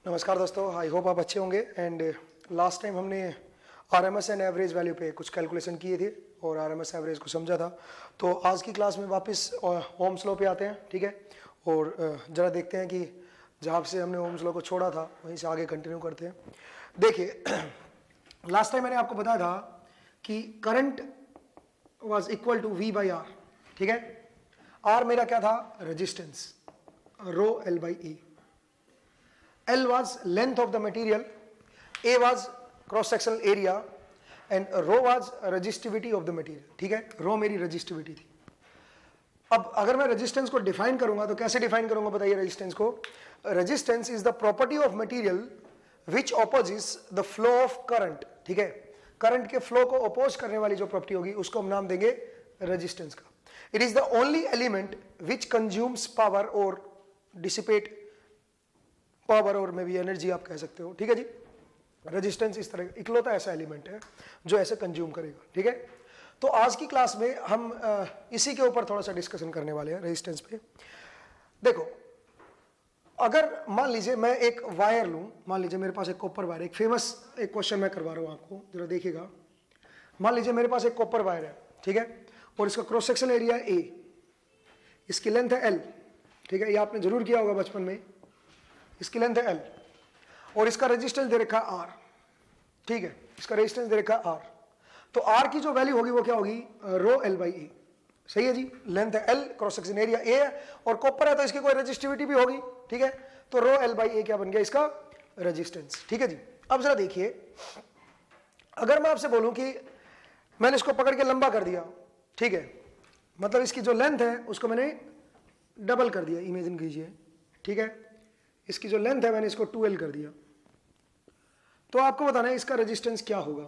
नमस्कार दोस्तों, I hope आप अच्छे होंगे। एंड लास्ट टाइम हमने आरएमएस एंड एवरेज वैल्यू पे कुछ कैलकुलेशन किए थे और आरएमएस एवरेज को समझा था। तो आज की क्लास में वापस ओम्स लॉ पे आते हैं, ठीक है। और ज़रा देखते हैं कि जहाँ से हमने ओम्स लॉ को छोड़ा था वहीं से आगे कंटिन्यू करते हैं। देखिए लास्ट टाइम मैंने आपको बताया था कि current was equal to V by R, ठीक है। आर मेरा क्या था? Resistance, rho L by E। L was length of the material, A was cross sectional area and rho was resistivity of the material, ठीक है। रो मेरी resistivity थी। अब अगर मैं रेजिस्टेंस को डिफाइन करूंगा तो कैसे डिफाइन करूंगा बताइए रेजिस्टेंस को? Resistance is the property of material which opposes the flow of current, ठीक है। करंट के फ्लो को अपोज करने वाली जो प्रॉपर्टी होगी उसको हम नाम देंगे रेजिस्टेंस का। It is the only element which consumes power और डिसिपेट पावर और में भी एनर्जी आप कह सकते हो, ठीक है जी। रेजिस्टेंस इस तरह इकलौता ऐसा एलिमेंट है जो ऐसे कंज्यूम करेगा, ठीक है। तो आज की क्लास में हम इसी के ऊपर थोड़ा सा डिस्कशन करने वाले हैं, रेजिस्टेंस पे। देखो, अगर मान लीजिए मैं एक वायर लूं, मान लीजिए मेरे पास एक कॉपर वायर, एक फेमस एक क्वेश्चन मैं करवा रहा हूं आपको, जरा देखिएगा। मान लीजिए मेरे पास एक कॉपर वायर है, ठीक है, और इसका क्रॉस सेक्शन एरिया A, इसकी लेंथ है L, ठीक है। ये आपने जरूर किया होगा बचपन में। इसकी लेंथ है L और इसका रेजिस्टेंस दे रखा है R, ठीक है। इसका रेजिस्टेंस दे रखा है R। तो R की जो वैल्यू होगी वो क्या होगी? रो L बाई E, सही है जी। लेंथ है L, cross section area A है और कॉपर है तो इसकी कोई रेजिस्टिविटी भी होगी, ठीक है। तो रो L बाई A क्या बन गया? इसका रेजिस्टेंस, ठीक है जी। अब जरा देखिए, अगर मैं आपसे बोलूं कि मैंने इसको पकड़ के लंबा कर दिया, ठीक है, मतलब इसकी जो लेंथ है उसको मैंने डबल कर दिया, इमेजिन कीजिए, ठीक है। इसकी जो लेंथ है मैंने इसको 2L कर दिया, तो आपको बताना है इसका रेजिस्टेंस क्या होगा।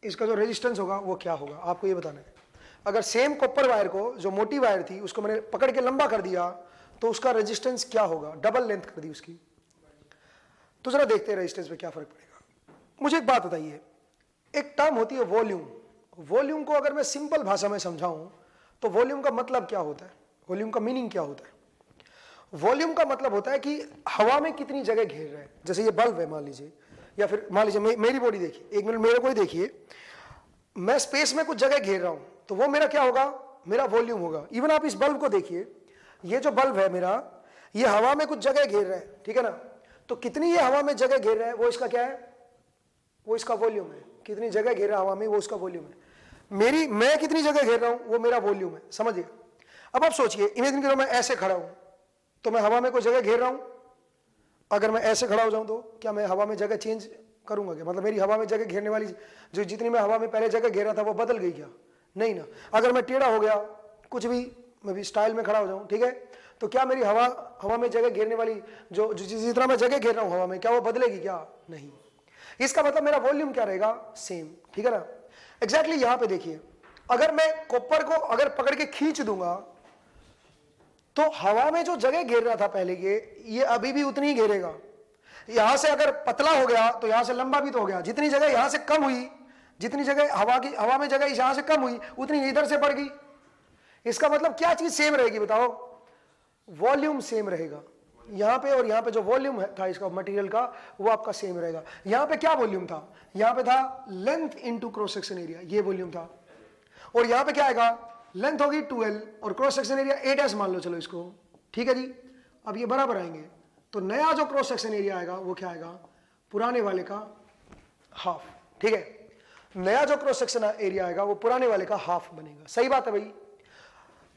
इसका जो रेजिस्टेंस होगा वो क्या होगा, आपको ये बताना है। अगर सेम कॉपर वायर को, जो मोटी वायर थी, उसको मैंने पकड़ के लंबा कर दिया तो उसका रेजिस्टेंस क्या होगा? डबल लेंथ कर दी उसकी। तो जरा देखते हैं रेजिस्टेंस पे क्या फर्क पड़ेगा। मुझे एक बात बताइए, एक टर्म होती है वॉल्यूम। वॉल्यूम को अगर मैं सिंपल भाषा में समझाऊं तो वॉल्यूम का मतलब क्या होता है? वॉल्यूम का मीनिंग क्या होता है? वॉल्यूम का मतलब होता है कि हवा में कितनी जगह घेर रहा है। जैसे ये बल्ब है मान लीजिए, या फिर मान लीजिए मेरी बॉडी देखिए, एक मिनट मेरे को ही देखिए, मैं स्पेस में कुछ जगह घेर रहा हूं तो वो मेरा क्या होगा? मेरा वॉल्यूम होगा। इवन आप इस बल्ब को देखिए, ये जो बल्ब है मेरा, ये हवा में कुछ जगह घेर रहा है, ठीक है ना। तो कितनी ये हवा में जगह घेर रहा है वो इसका क्या है? वो इसका वॉल्यूम है। कितनी जगह घेर रहा है हवा में वो उसका वॉल्यूम है। मैं कितनी जगह घेर रहा हूं वो मेरा वॉल्यूम है, समझिए। अब आप सोचिए, इमेजिन करो मैं ऐसे खड़ा हूं तो मैं हवा में कोई जगह घेर रहा हूं। अगर मैं ऐसे खड़ा हो जाऊं तो क्या मैं हवा में जगह चेंज करूंगा क्या? मतलब मेरी हवा में जगह घेरने वाली जो जितनी मैं हवा में पहले जगह घेरा था वो बदल गई क्या? नहीं ना। अगर मैं टेढ़ा हो गया, कुछ भी, मैं भी स्टाइल में खड़ा हो जाऊं, ठीक है, तो क्या मेरी हवा में जगह घेरने वाली जो जितना मैं जगह घेर रहा हूं हवा में, क्या वो बदलेगी क्या? नहीं। इसका मतलब मेरा वॉल्यूम क्या रहेगा? सेम, ठीक है ना। एग्जैक्टली यहां पे देखिए, अगर मैं कॉपर को अगर पकड़ के खींच दूंगा तो हवा में जो जगह घेर रहा था पहले ये अभी भी उतनी ही घेरेगा। यहां से अगर पतला हो गया तो यहां से लंबा भी तो हो गया। जितनी जगह यहां से कम हुई, जितनी जगह हवा में जगह यहां से कम हुई, उतनी इधर से बढ़ गई। इसका मतलब क्या चीज सेम रहेगी बताओ? वॉल्यूम सेम रहेगा यहां पे, और यहां पे जो वॉल्यूम था इसका मटेरियल का वो आपका सेम रहेगा। यहां पे क्या वॉल्यूम था? यहां पे था length into cross section area, ये वॉल्यूम था। और यहां पे क्या आएगा? लेंथ होगी 2L और क्रॉस सेक्शन एरिया 8S मान लो, चलो इसको, ठीक है जी। अब ये बराबर आएंगे तो नया जो क्रॉस सेक्शन एरिया आएगा वो क्या आएगा? पुराने वाले का हाफ, ठीक है। नया जो क्रॉस सेक्शन एरिया आएगा वो पुराने वाले का हाफ बनेगा। सही बात है भाई।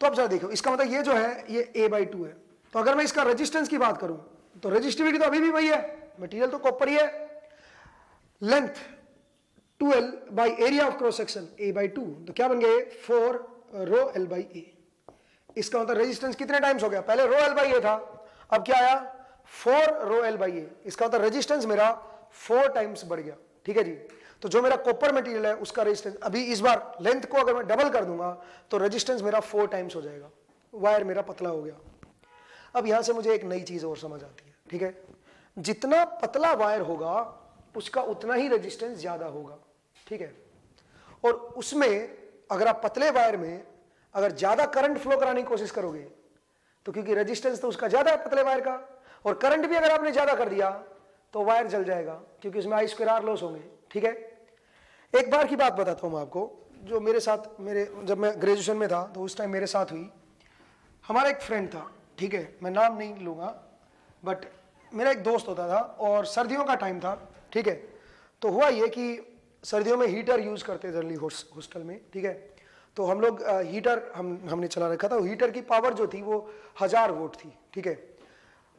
तो अब जरा देखो, इसका मतलब ये जो है ये A/2 है। तो अगर मैं इसका रेजिस्टेंस की बात करूं तो रेजिस्टिविटी तो अभी भी वही है, मटेरियल तो कॉपर ही है। Length 2L by area of cross section A/2, तो क्या बन गए? 4 रो L बाई A। इसका मतलब रेजिस्टेंस कितने टाइम्स हो गया? पहले रो L बाई A था, अब क्या आया? 4 रो L बाई A। इसका मतलब रेजिस्टेंस मेरा 4 टाइम्स बढ़ गया, ठीक है जी। तो जो मेरा कॉपर मटेरियल है उसका रेजिस्टेंस, अभी इस बार लेंथ को अगर मैं डबल कर दूंगा तो रेजिस्टेंस मेरा 4 टाइम्स हो जाएगा। वायर मेरा पतला हो गया। अब यहां से मुझे एक नई चीज और समझ आती है, ठीक है। जितना पतला वायर होगा उसका उतना ही रेजिस्टेंस ज्यादा होगा, ठीक है। और उसमें अगर आप पतले वायर में अगर ज्यादा करंट फ्लो कराने की कोशिश करोगे तो क्योंकि रेजिस्टेंस तो उसका ज्यादा है पतले वायर का, और करंट भी अगर आपने ज्यादा कर दिया तो वायर जल जाएगा, क्योंकि उसमें आई स्क्वायर आर लॉस होंगे। ठीक है, एक बार की बात बताता हूं मैं आपको, जो मेरे साथ जब मैं ग्रेजुएशन में था तो उस टाइम मेरे साथ हुई। हमारा एक फ्रेंड था, ठीक है, मैं नाम नहीं लूंगा, बट मेरा एक दोस्त होता था और सर्दियों का टाइम था। ठीक है, तो हुआ ये कि सर्दियों में हीटर यूज करते जनरली हॉस्टल में। ठीक है, तो हम लोग हीटर हमने चला रखा था। हीटर की पावर जो थी वो 1000 वोल्ट थी। ठीक है,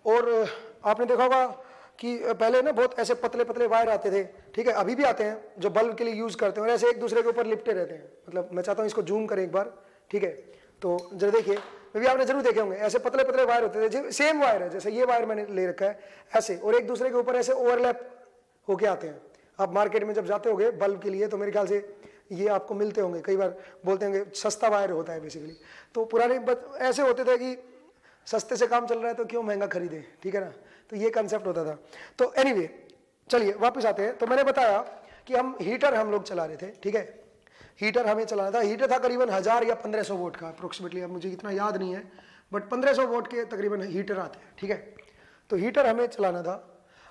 और आपने देखा होगा कि पहले ना बहुत ऐसे पतले पतले वायर आते थे। ठीक है, अभी भी आते हैं, जो बल्ब के लिए यूज करते हैं और ऐसे एक दूसरे के ऊपर लिपटे रहते हैं। मतलब मैं चाहता हूँ इसको जूम करें एक बार। ठीक है, तो जरा देखिए, मे भी आपने जरूर देखे होंगे, ऐसे पतले पतले वायर होते थे, सेम वायर है, जैसे ये वायर मैंने ले रखा है ऐसे, और एक दूसरे के ऊपर ऐसे ओवरलैप होके आते हैं। आप मार्केट में जब जाते होंगे बल्ब के लिए तो मेरे ख्याल से ये आपको मिलते होंगे, कई बार बोलते होंगे सस्ता वायर होता है बेसिकली। तो पुराने ऐसे होते थे कि सस्ते से काम चल रहा है तो क्यों महंगा खरीदे। ठीक है ना, तो ये कंसेप्ट होता था। तो एनीवे चलिए वापस आते हैं। तो मैंने बताया कि हीटर हम लोग चला रहे थे। ठीक है, हीटर हमें चलाना था। हीटर था करीबन 1000 या 1500 वोट का अप्रोक्सीमेटली, अब मुझे इतना याद नहीं है, बट 1500 वोट के तकरीबन हीटर आते हैं। ठीक है, तो हीटर हमें चलाना था।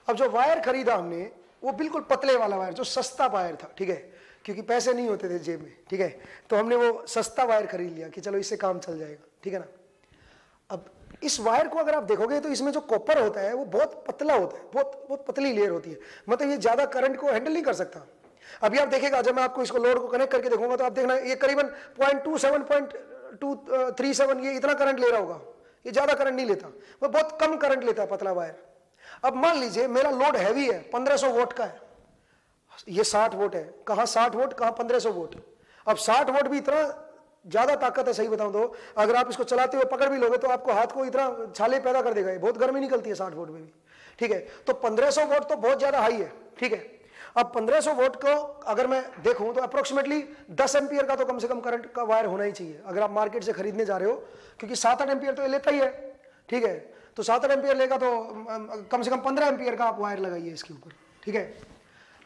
अब जो वायर खरीदा हमने वो बिल्कुल पतले वाला वायर, जो सस्ता वायर था। ठीक है, क्योंकि पैसे नहीं होते थे जेब में। ठीक है, तो हमने वो सस्ता वायर खरीद लिया कि चलो इससे काम चल जाएगा। ठीक है ना, अब इस वायर को अगर आप देखोगे तो इसमें जो कॉपर होता है वो बहुत पतला होता है, बहुत बहुत पतली लेयर होती है, मतलब ये ज्यादा करंट को हैंडल नहीं कर सकता। अभी आप देखेगा, जब मैं आपको इसको लोड को कनेक्ट करके देखूंगा तो आप देखना ये करीबन 0.27 0.237 ये इतना करंट ले रहा होगा, ये ज्यादा करंट नहीं लेता, वो बहुत कम करंट लेता है पतला वायर। अब मान लीजिए मेरा लोड हैवी है, 1500 वोट का है, ये 60 वोट है, कहां 60 वोट कहां 1500 वोट। अब 60 वोट भी इतना ज्यादा ताकत है, सही बताऊं तो अगर आप इसको चलाते हुए पकड़ भी लोगे तो आपको हाथ को इतना छाले पैदा कर देगा, ये बहुत गर्मी निकलती है 60 वोट में भी। ठीक है, तो 1500 वोट तो बहुत ज्यादा हाई है। ठीक है, अब 1500 वोट को अगर मैं देखूं तो अप्रोक्सीमेटली 10 एम्पियर का तो कम से कम करंट का वायर होना ही चाहिए अगर आप मार्केट से खरीदने जा रहे हो, क्योंकि 7-8 एम्पियर तो ये लेता ही है। ठीक है, तो 7-8 एम्पियर लेगा तो कम से कम 15 एम्पियर का आप वायर लगाइए इसके ऊपर। ठीक है,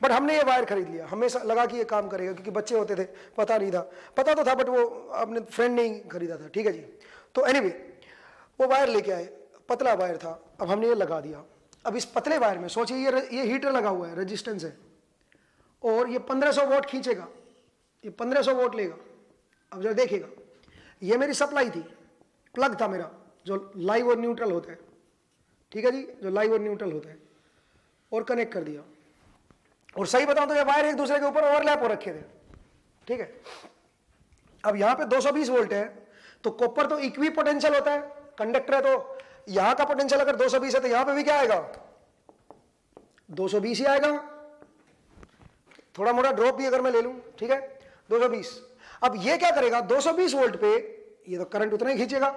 बट हमने ये वायर खरीद लिया, हमें लगा कि ये काम करेगा, क्योंकि बच्चे होते थे, पता नहीं था, पता तो था बट वो अपने फ्रेंड ने ही खरीदा था। ठीक है जी, तो एनीवे वो वायर लेके आए, पतला वायर था। अब हमने ये लगा दिया। अब इस पतले वायर में सोचिए ये हीटर लगा हुआ है, रेजिस्टेंस है, और ये 1500 वोट खींचेगा, ये 1500 वोट लेगा। अब जरा देखिएगा, ये मेरी सप्लाई थी, प्लग था मेरा जो लाइव और न्यूट्रल होता है। ठीक है जी, जो लाइव और न्यूट्रल होता है, और कनेक्ट कर दिया। और सही बताऊं तो ये वायर एक दूसरे के ऊपर ओवरलैप हो रखे थे। ठीक है, अब यहां पे 220 वोल्ट है, तो कॉपर तो इक्वी पोटेंशियल होता है, कंडक्टर है, तो यहां का पोटेंशियल अगर 220 है तो यहां पे भी क्या आएगा, 220 ही आएगा। थोड़ा मोटा ड्रॉप भी अगर मैं ले लूं, ठीक है, 220। अब ये क्या करेगा, 220 वोल्ट पे ये तो करंट उतना ही खींचेगा,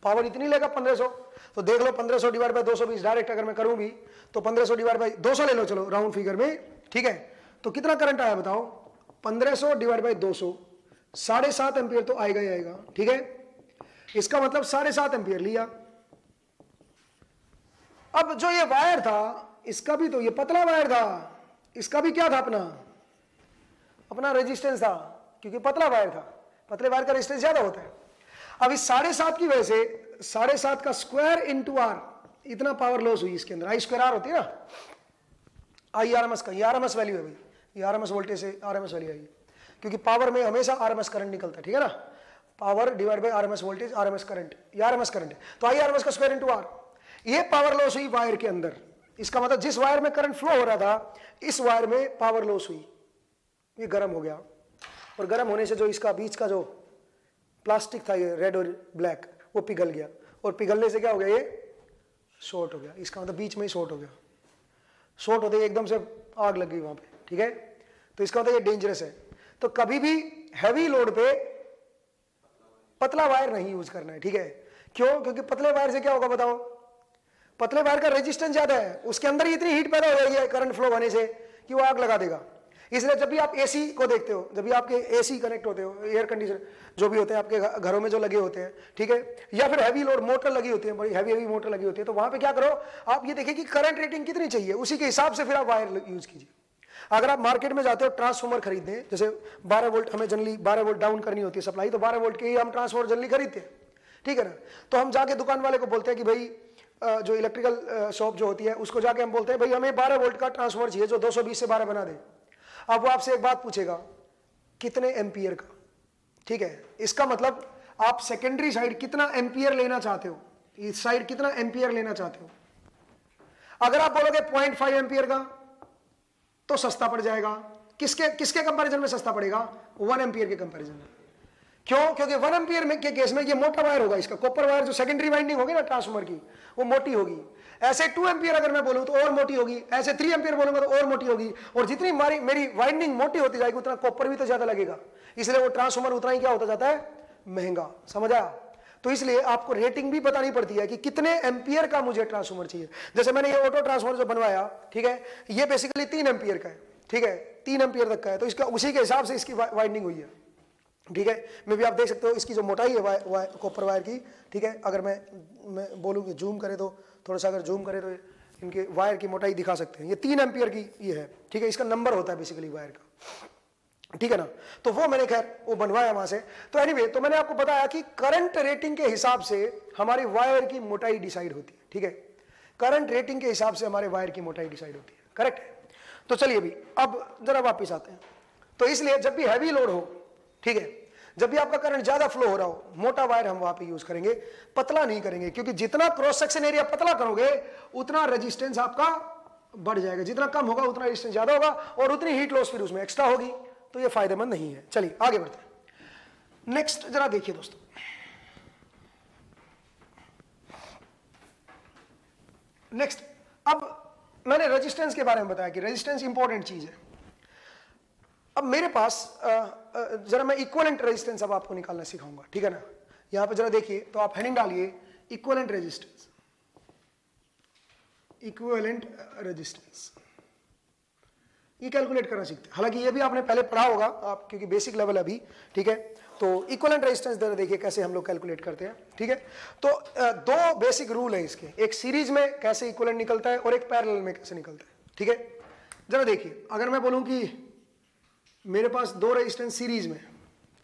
पावर इतनी लेगा 1500। तो देख लो 1500 डिवाइड बाय 220 डायरेक्ट अगर मैं करूं भी तो 1500 डिवाइड बाय 200 ले लो, चलो राउंड फिगर में। ठीक है, तो कितना करंट आया बताओ, 1500 डिवाइड बाय 200, 7.5 एम्पियर तो आएगा ही आएगा। ठीक है, इसका मतलब 7.5 एम्पियर लिया। अब जो ये वायर था इसका भी तो ये पतला वायर था, इसका भी क्या था, अपना रेजिस्टेंस था, क्योंकि पतला वायर था, पतले वायर का रेजिस्टेंस ज्यादा होता है। अब इस 7.5 की वजह से 7.5 का स्क्वायर इंटू आर, इतना पावर लॉस हुई इसके अंदर। आई स्क्वायर आर होती है ना, आई आरएमएस का, ये आरएमएस वैल्यू है भाई, ये आरएमएस वोल्टेज से आरएमएस वैल्यू आई, क्योंकि पावर में हमेशा आरएमएस करंट निकलता है। ठीक है ना, power divide by RMS voltage, RMS current, ये आरएमएस करंट है, तो आई आरएमएस का स्क्वायर इंटू आर। ये पावर लॉस हुई वायर के अंदर, इसका मतलब जिस वायर में करंट फ्लो हो रहा था इस वायर में पावर लॉस हुई, ये गर्म हो गया, और गर्म होने से जो इसका बीच का जो प्लास्टिक था ये रेड और ब्लैक, वो पिघल गया, और पिघलने से क्या हो गया, ये शॉर्ट हो गया। इसका मतलब बीच में ही शॉर्ट हो गया, शॉर्ट होते ही एकदम से आग लग गई वहां पे। ठीक है, तो इसका मतलब ये डेंजरस है। तो कभी भी हैवी लोड पे पतला वायर नहीं यूज करना है। ठीक है, क्यों, क्योंकि पतले वायर से क्या होगा बताओ, पतले वायर का रेजिस्टेंस ज्यादा है, उसके अंदर ही इतनी हीट पैदा हो जाएगी करंट फ्लो होने से कि वो आग लगा देगा। इसलिए जब भी आप एसी को देखते हो, जब भी आपके एसी कनेक्ट होते हो, एयर कंडीशनर जो भी होते हैं आपके घरों में जो लगे होते हैं, ठीक है, या फिर हैवी लोड मोटर लगी होती है, बड़ी हैवी मोटर लगी होती है, तो वहां पे क्या करो, आप ये देखिए कि करंट रेटिंग कितनी चाहिए, उसी के हिसाब से फिर आप वायर यूज कीजिए। अगर आप मार्केट में जाते हो ट्रांसफॉर्मर खरीदने, जैसे 12 वोल्ट हमें जनरली 12 वोल्ट डाउन करनी होती है सप्लाई, तो 12 वोल्ट के ही हम ट्रांसफॉर्मर जनरली खरीदते हैं। ठीक है ना, तो हम जाके दुकान वाले को बोलते हैं कि भाई जो इलेक्ट्रिकल शॉप जो होती है उसको जाके हम बोलते हैं भाई हमें 12 वोल्ट का ट्रांसफॉर्मर चाहिए जो 220 से 12 बना दे। अब वो आपसे एक बात पूछेगा कितने एम्पियर का, ठीक है, इसका मतलब आप सेकेंडरी साइड कितना एम्पियर लेना चाहते हो, इस साइड कितना एम्पियर लेना चाहते हो। अगर आप बोलोगे 0.5 एम्पियर का तो सस्ता पड़ जाएगा। किसके किसके कंपैरिजन में सस्ता पड़ेगा? 1 एम्पियर के कंपैरिजन में। क्यों? क्योंकि 1 एम्पियर में के केस में ये मोटा वायर होगा, इसका कॉपर वायर जो सेकेंडरी वाइंडिंग होगी ना ट्रांसफार्मर की वो मोटी होगी। ऐसे 2 एम्पियर अगर मैं बोलूं तो और मोटी होगी, ऐसे 3 एम्पियर बोलूंगा तो और मोटी होगी, और जितनी मेरी वाइंडिंग मोटी होती जाएगी उतना कॉपर भी तो ज्यादा लगेगा, इसलिए वो ट्रांसफार्मर उतना ही क्या होता जाता है, महंगा। समझ आया? तो इसलिए आपको रेटिंग भी बतानी पड़ती है कि कितने एम्पियर का मुझे ट्रांसफार्मर चाहिए। जैसे मैंने ये ऑटो ट्रांसफार्मर जो बनवाया, ठीक है, ये बेसिकली 3 एम्पियर का है, ठीक है, 3 एम्पियर तक का है, तो इसका उसी के हिसाब से इसकी वाइंडिंग हुई है, ठीक है। मे भी आप देख सकते हो इसकी जो मोटाई है कॉपर वायर की, ठीक है, अगर मैं बोलूँ कि जूम करे तो थोड़ा सा अगर जूम करे तो इनके वायर की मोटाई दिखा सकते हैं। ये 3 एम्पियर की ये है, ठीक है, इसका नंबर होता है बेसिकली वायर का, ठीक है ना। तो वो मैंने खैर वो बनवाया वहां से। तो एनीवे, तो मैंने आपको बताया कि करंट रेटिंग के हिसाब से हमारी वायर की मोटाई डिसाइड होती है, ठीक है, करंट रेटिंग के हिसाब से हमारे वायर की मोटाई डिसाइड होती है, करेक्ट है। तो चलिए अभी अब जरा वापिस आते हैं। तो इसलिए जब भी हैवी लोड हो, ठीक है, जब भी आपका करंट ज्यादा फ्लो हो रहा हो, मोटा वायर हम वहां पे यूज करेंगे, पतला नहीं करेंगे, क्योंकि जितना क्रॉस सेक्शन एरिया पतला करोगे उतना रेजिस्टेंस आपका बढ़ जाएगा, जितना कम होगा उतना रेजिस्टेंस ज्यादा होगा और उतनी हीट लॉस फिर उसमें एक्स्ट्रा होगी, तो ये फायदेमंद नहीं है। चलिए आगे बढ़ते हैं। नेक्स्ट जरा देखिए दोस्तों, नेक्स्ट अब मैंने रेजिस्टेंस के बारे में बताया कि रेजिस्टेंस इंपॉर्टेंट चीज है। अब मेरे पास जरा मैं इक्विवेलेंट रेजिस्टेंस अब आपको निकालना सिखाऊंगा, ठीक है ना। यहां पे जरा देखिए, तो आप हेडिंग डालिए इक्विवेलेंट रेजिस्टेंस, इक्विवेलेंट रेजिस्टेंस, ये कैलकुलेट करना सीखते हैं। हालांकि ये भी आपने पहले पढ़ा होगा आप, क्योंकि बेसिक लेवल अभी, ठीक है। तो इक्विवेलेंट रेजिस्टेंस जरा देखिए कैसे हम लोग कैलकुलेट करते हैं, ठीक है। तो 2 बेसिक रूल है इसके, एक सीरीज में कैसे इक्विवेलेंट निकलता है और एक पैरेलल में कैसे निकलता है, ठीक है। जरा देखिए, अगर मैं बोलूं कि मेरे पास 2 रेजिस्टेंस सीरीज में,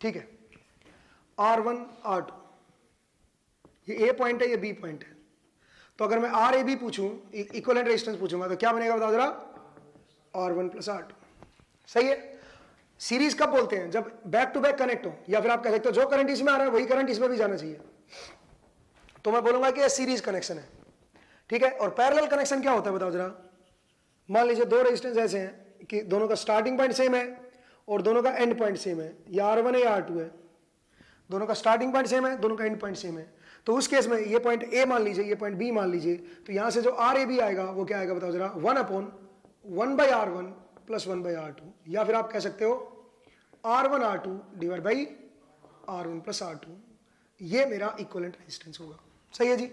ठीक है, R1 R2, ये A पॉइंट है, ये B पॉइंट है, तो अगर मैं RAB पूछूं, इक्विवेलेंट रेजिस्टेंस पूछूंगा, तो क्या बनेगा बताओ जरा? R1 + R2, सही है। सीरीज कब बोलते हैं? जब बैक टू बैक कनेक्ट हो, या फिर आप कह सकते हो जो करंट इसमें आ रहा है वही करंट इसमें भी जाना चाहिए, तो मैं बोलूंगा कि ये सीरीज कनेक्शन है, ठीक है। और पैरेलल कनेक्शन क्या होता है बताओ जरा? मान लीजिए 2 रेजिस्टेंस ऐसे हैं कि दोनों का स्टार्टिंग पॉइंट सेम है और दोनों का एंड पॉइंट सेम है, या R1 है या R2 है, दोनों का स्टार्टिंग पॉइंट सेम है, दोनों का एंड पॉइंट सेम है, तो उस केस में ये पॉइंट A मान लीजिए, ये पॉइंट B मान लीजिए, तो यहां से जो RAB आएगा वो क्या आएगा बताओ जरा? 1/1/R1 + 1/R2, या फिर आप कह सकते हो R1 R2 / R1 + R2, ये मेरा इक्विवेलेंट रेजिस्टेंस होगा, सही है जी।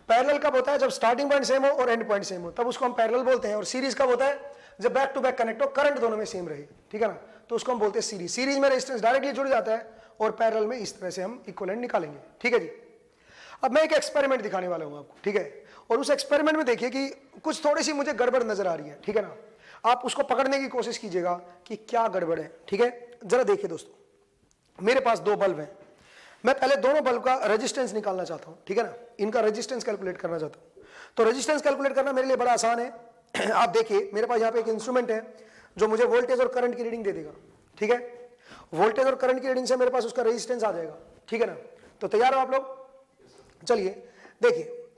पैरेलल कब होता है? जब स्टार्टिंग पॉइंट सेम हो और एंड पॉइंट सेम हो, तब उसको हम पैरेलल बोलते हैं। और सीरीज कब होता है? जब बैक टू बैक कनेक्ट हो, करंट दोनों में सेम रहे, ठीक है ना, तो उसको हम बोलते हैं सीरीज। सीरीज में रेजिस्टेंस डायरेक्टली जुड़ जाता है और पैरेलल में इस तरह से हम इक्विवेलेंट निकालेंगे, ठीक है जी। अब मैं एक एक्सपेरिमेंट दिखाने वाला हूं आपको, ठीक है, और उस एक्सपेरिमेंट में देखिए कि कुछ थोड़ी सी मुझे गड़बड़ नजर आ रही है, ठीक है ना। आप उसको पकड़ने की कोशिश कीजिएगा कि क्या गड़बड़ है, ठीक है। जरा देखिए दोस्तों, मेरे पास 2 बल्ब हैं, मैं पहले दोनों बल्ब का रेजिस्टेंस निकालना चाहता हूं, ठीक है ना, इनका रेजिस्टेंस कैलकुलेट करना चाहता हूं। तो रेजिस्टेंस कैलकुलेट करना मेरे लिए बड़ा आसान है। आप देखिए, मेरे पास यहाँ पे एक इंस्ट्रूमेंट है जो मुझे वोल्टेज और करंट की रीडिंग दे देगा, ठीक है। वोल्टेज और करंट की रीडिंग से मेरे पास उसका रेजिस्टेंस आ जाएगा, ठीक है ना। तो तैयार हो आप लोग? चलिए देखिए,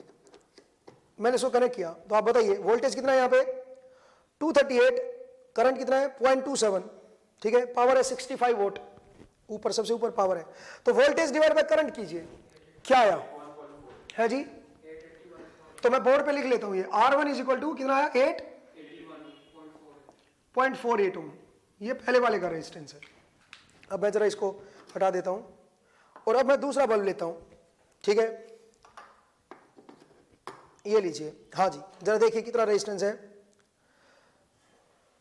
मैंने इसको कनेक्ट किया, तो आप बताइए वोल्टेज कितना है यहाँ पे? 238, करंट कितना है? 0.27, ठीक है, पावर है 65 वोट, ऊपर सबसे ऊपर पावर है। तो वोल्टेज डिवाइड बाय करंट कीजिए, क्या आया है जी? तो मैं बोर्ड पे लिख लेता हूं, ये R1 = कितना आया? 8.48 ओम, ये पहले वाले का रेजिस्टेंस है। अब मैं जरा इसको हटा देता हूं और अब मैं दूसरा बल्ब लेता हूं, ठीक है, ये लीजिए। हाँ जी, जरा देखिए कितना रेजिस्टेंस है?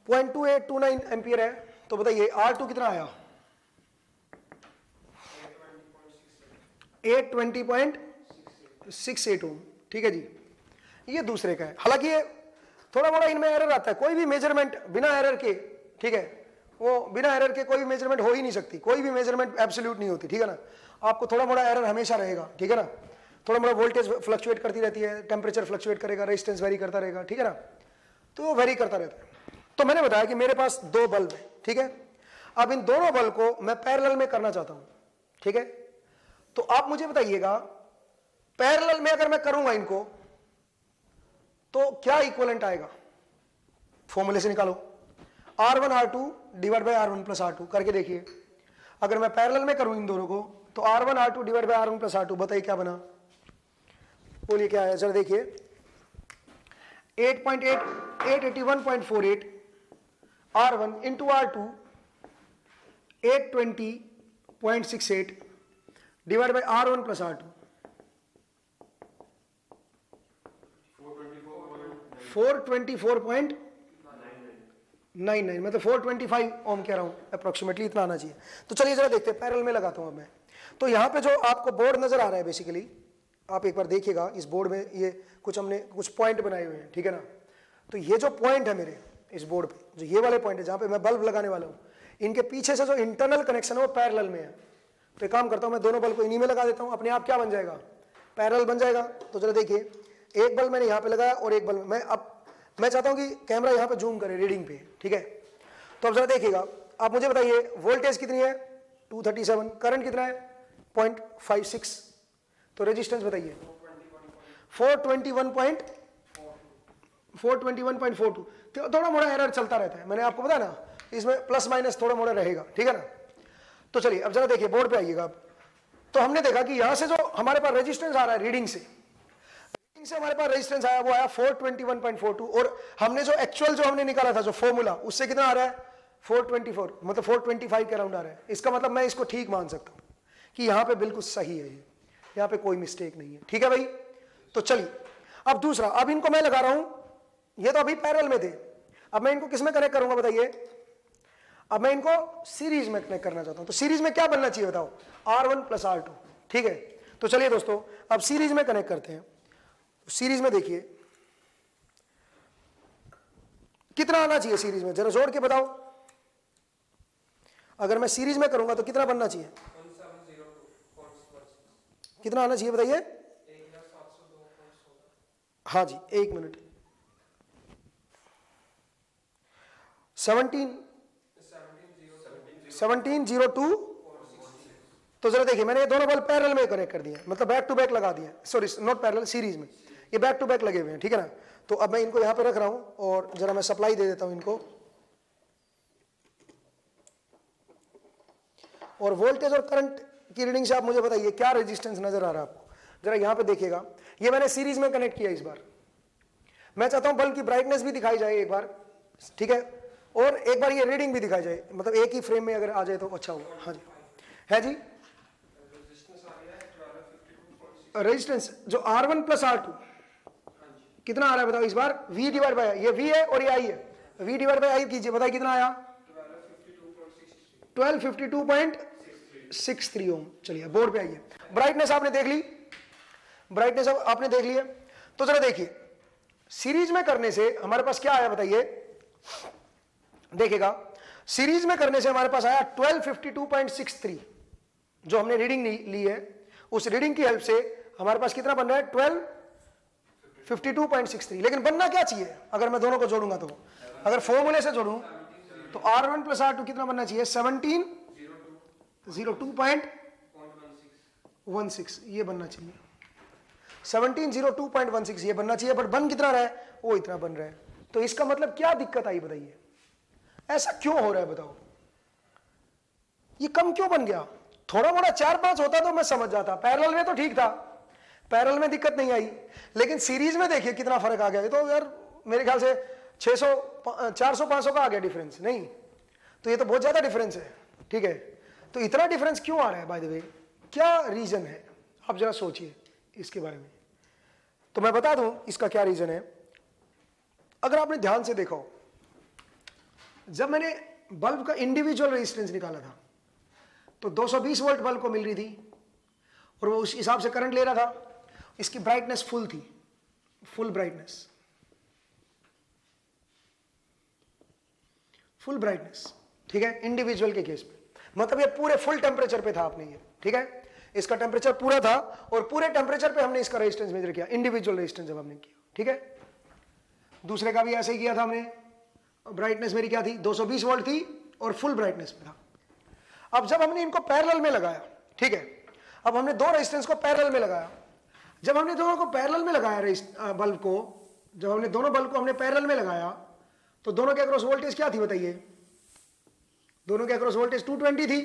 0.2829 एम्पियर है। तो बताइए R2 कितना आया? 820.68 ओम, ठीक है जी। ये दूसरे का है। हालांकि ये थोड़ा बड़ा इनमें एरर आता है, कोई भी मेजरमेंट बिना एरर के, ठीक है, वो बिना एरर के कोई भी मेजरमेंट हो ही नहीं सकती, कोई भी मेजरमेंट एब्सोल्यूट नहीं होती, ठीक है ना। आपको थोड़ा बड़ा एरर हमेशा रहेगा, ठीक है ना। थोड़ा मोड़ा वोल्टेज फ्लक्चुएट करती रहती है, टेम्परेचर फ्लक्चुएट करेगा, रेजिस्टेंस वेरी करता रहेगा, ठीक है ना, तो वो वेरी करता रहता है। तो मैंने बताया कि मेरे पास दो बल्ब है, ठीक है, अब इन दोनों बल्ब को मैं पैरेलल में करना चाहता हूं, ठीक है, तो आप मुझे बताइएगा पैरेलल में अगर मैं करूंगा इनको तो क्या इक्विवेलेंट आएगा, फॉर्मूले से निकालो, R1 R2 divide by R1 plus R2 करके देखिए। अगर मैं पैरेलल में करूं इन दोनों को तो R1 R2 divide by R1 plus R2, बताइए क्या बना, बोलिए क्या है, जरा देखिए 881.48 R1 into R2 820.68 divide by R1 plus R2 424.99, मतलब 425 ओम कह रहा हूं अप्रोक्सीमेटली, इतना आना चाहिए। तो चलिए जरा देखते हैं, पैरेलल में लगाता हूं अब मैं। तो यहां पे जो आपको बोर्ड नजर आ रहा है बेसिकली, आप एक बार देखिएगा इस बोर्ड में ये कुछ हमने कुछ पॉइंट बनाए हुए हैं, ठीक है ना, तो ये जो पॉइंट है मेरे इस बोर्ड पे, जो ये वाले पॉइंट है जहां पे मैं बल्ब लगाने वाला हूं, इनके पीछे से जो इंटरनल कनेक्शन है वो पैरेलल में है। तो एक काम करता हूं, मैं दोनों बल्ब को इन्हीं में लगा देता हूं, अपने आप क्या बन जाएगा, पैरेलल बन जाएगा। तो जरा देखिए, एक बल्ब मैंने यहां पे लगाया और एक बल्ब मैं चाहता हूं कि कैमरा यहां पे जूम करे रीडिंग पे, ठीक है। तो अब जरा देखिएगा, आप मुझे बताइए वोल्टेज कितनी है 237, करंट कितना है 0.56, तो रेजिस्टेंस बताइए 421.42, थोड़ा मोड़ा एरर चलता रहता है, मैंने आपको बताया ना, इसमें प्लस माइनस थोड़ा मोड़ा रहेगा, ठीक है ना। तो चलिए अब जरा देखिए बोर्ड पे आइएगा। तो हमने देखा कि यहां से जो हमारे पास रेजिस्टेंस आ रहा है रीडिंग से हमारे पास रेजिस्टेंस आया वो आया 421.42, और हमने जो एक्चुअल जो हमने निकाला था जो फॉर्मूला, उससे कितना आ रहा है 424, मतलब 425 के अराउंड आ रहा है। इसका मतलब मैं इसको ठीक मान सकता हूं कि यहां पे बिल्कुल सही है, यहां पे कोई मिस्टेक नहीं है, ठीक है भाई। तो चलिए अब दूसरा, अब इनको मैं लगा रहा हूं, ये तो अभी पैरेलल में थे, अब मैं इनको किस में कनेक्ट करूंगा बताइए, अब मैं इनको सीरीज में कनेक्ट करना चाहता हूं। तो सीरीज में क्या बनना चाहिए बताओ, R1 प्लस R2, ठीक है। तो चलिए दोस्तों अब सीरीज में कनेक्ट करते हैं। सीरीज में देखिए कितना आना चाहिए सीरीज में, जरा जोड़ के बताओ, अगर मैं सीरीज में करूंगा तो कितना बनना चाहिए, कितना आना चाहिए बताइए, हाँ जी एक मिनट, 1702। तो जरा देखिए मैंने ये दोनों बल्ब पैरेलल में कनेक्ट कर दिए, मतलब बैक टू बैक लगा दिए, सॉरी नॉट पैरेलल, सीरीज में, ये बैक टू बैक लगे हुए हैं, ठीक है ना। तो अब मैं इनको यहां पे रख रहा हूं और जरा मैं सप्लाई दे देता हूं इनको, और वोल्टेज और करंट की रीडिंग से आप मुझे बताइए क्या रेजिस्टेंस नजर आ रहा है आपको। जरा यहां पे देखिएगा, ये मैंने सीरीज में कनेक्ट किया इस बार, मैं चाहता हूं बल्ब की ब्राइटनेस भी दिखाई जाए एक बार, ठीक है, और एक बार ये रीडिंग भी दिखाई जाए, मतलब एक ही फ्रेम में अगर आ जाए तो अच्छा होगा। हाँ जी है जी, रेजिस्टेंस जो R1 प्लस R2 कितना आ रहा है बताओ इस बार, V डिवाइड बाय, ये V है और ये I है, V डिवाइड बाय I कीजिए, बताइए कितना आया 1252.63 ओम। चलिए बोर्ड पे आइए, ब्राइटनेस आपने देख ली, ब्राइटनेस आपने देख ली है। तो जरा देखिए सीरीज में करने से हमारे पास क्या आया बताइए, देखिएगा सीरीज में करने से हमारे पास आया 1252.63, जो हमने रीडिंग ली है उस रीडिंग की हेल्प से हमारे पास कितना बन रहा है 1252.63। लेकिन बनना क्या चाहिए अगर मैं दोनों को जोड़ूंगा, तो अगर फॉर्मूले से जोड़ूं तो R1 प्लस R2 कितना बनना चाहिए 1702.16, ये बनना चाहिए 1702.16, ये बनना चाहिए, बट बन कितना रहा है वो इतना बन रहा है। तो इसका मतलब क्या दिक्कत आई बताइए, ऐसा क्यों हो रहा है बताओ, ये कम क्यों बन गया। थोड़ा मोड़ा 4-5 होता तो मैं समझ जाता, पैरेलल में तो ठीक था, पैरेलल में दिक्कत नहीं आई, लेकिन सीरीज में देखिए कितना फर्क आ गया। ये तो यार मेरे ख्याल से 400-500 का आ गया डिफरेंस, नहीं तो ये तो बहुत ज्यादा डिफरेंस है, ठीक है। तो इतना डिफरेंस क्यों आ रहा है बाय द वे, क्या रीजन है, आप जरा सोचिए इसके बारे में। तो मैं बता दूं इसका क्या रीजन है। अगर आपने ध्यान से देखा हो, जब मैंने बल्ब का इंडिविजुअल रेजिस्टेंस निकाला था तो 220 वोल्ट बल्ब को मिल रही थी और वो उस हिसाब से करंट ले रहा था, इसकी ब्राइटनेस फुल थी, फुल ब्राइटनेस, फुल ब्राइटनेस, ठीक है, इंडिविजुअल के केस में, मतलब ये पूरे फुल टेम्परेचर पे था आपने ये, ठीक है। इसका टेम्परेचर पूरा था और पूरे टेम्परेचर पे हमने इसका रेजिस्टेंस मेजर किया, इंडिविजुअल रेजिस्टेंस जब हमने किया, ठीक है। दूसरे का भी ऐसे ही किया था हमने, ब्राइटनेस मेरी क्या थी 220 वोल्ट थी और फुल ब्राइटनेस में था। अब जब हमने इनको पैरेलल में लगाया, ठीक है, अब हमने दो रेजिस्टेंस को पैरेलल में लगाया। जब हमने दोनों को पैरेलल में लगाया बल्ब को, जब हमने दोनों बल्ब को हमने पैरेलल में लगाया तो दोनों के अक्रॉस वोल्टेज क्या थी बताइए? दोनों के अक्रॉस वोल्टेज 220 थी,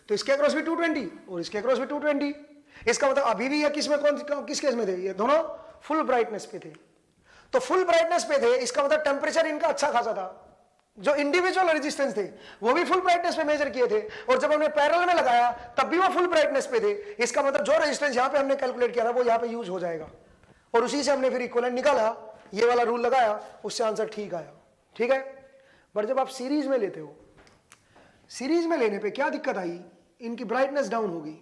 तो इसके अक्रॉस भी 220 और इसके अक्रॉस भी 220। इसका मतलब अभी भी ये किस में किस केस में थे? ये दोनों फुल ब्राइटनेस पे थे। तो फुल ब्राइटनेस पे थे, इसका मतलब टेम्परेचर इनका अच्छा खासा था। जो इंडिविजुअल रेजिस्टेंस थे वो भी फुल ब्राइटनेस पे मेजर किए थे, और जब हमने पैरेलल में लगाया तब भी वो फुल ब्राइटनेस पे थे। इसका मतलब जो रेजिस्टेंस यहां पे हमने कैलकुलेट किया था वो यहां पे यूज हो जाएगा, और उसी से हमने फिर इक्विवेलेंट निकाला, ये वाला रूल लगाया, उससे आंसर ठीक आया, ठीक है। बट जब आप सीरीज में लेते हो, सीरीज में लेने पे क्या दिक्कत आई? इनकी ब्राइटनेस डाउन होगी।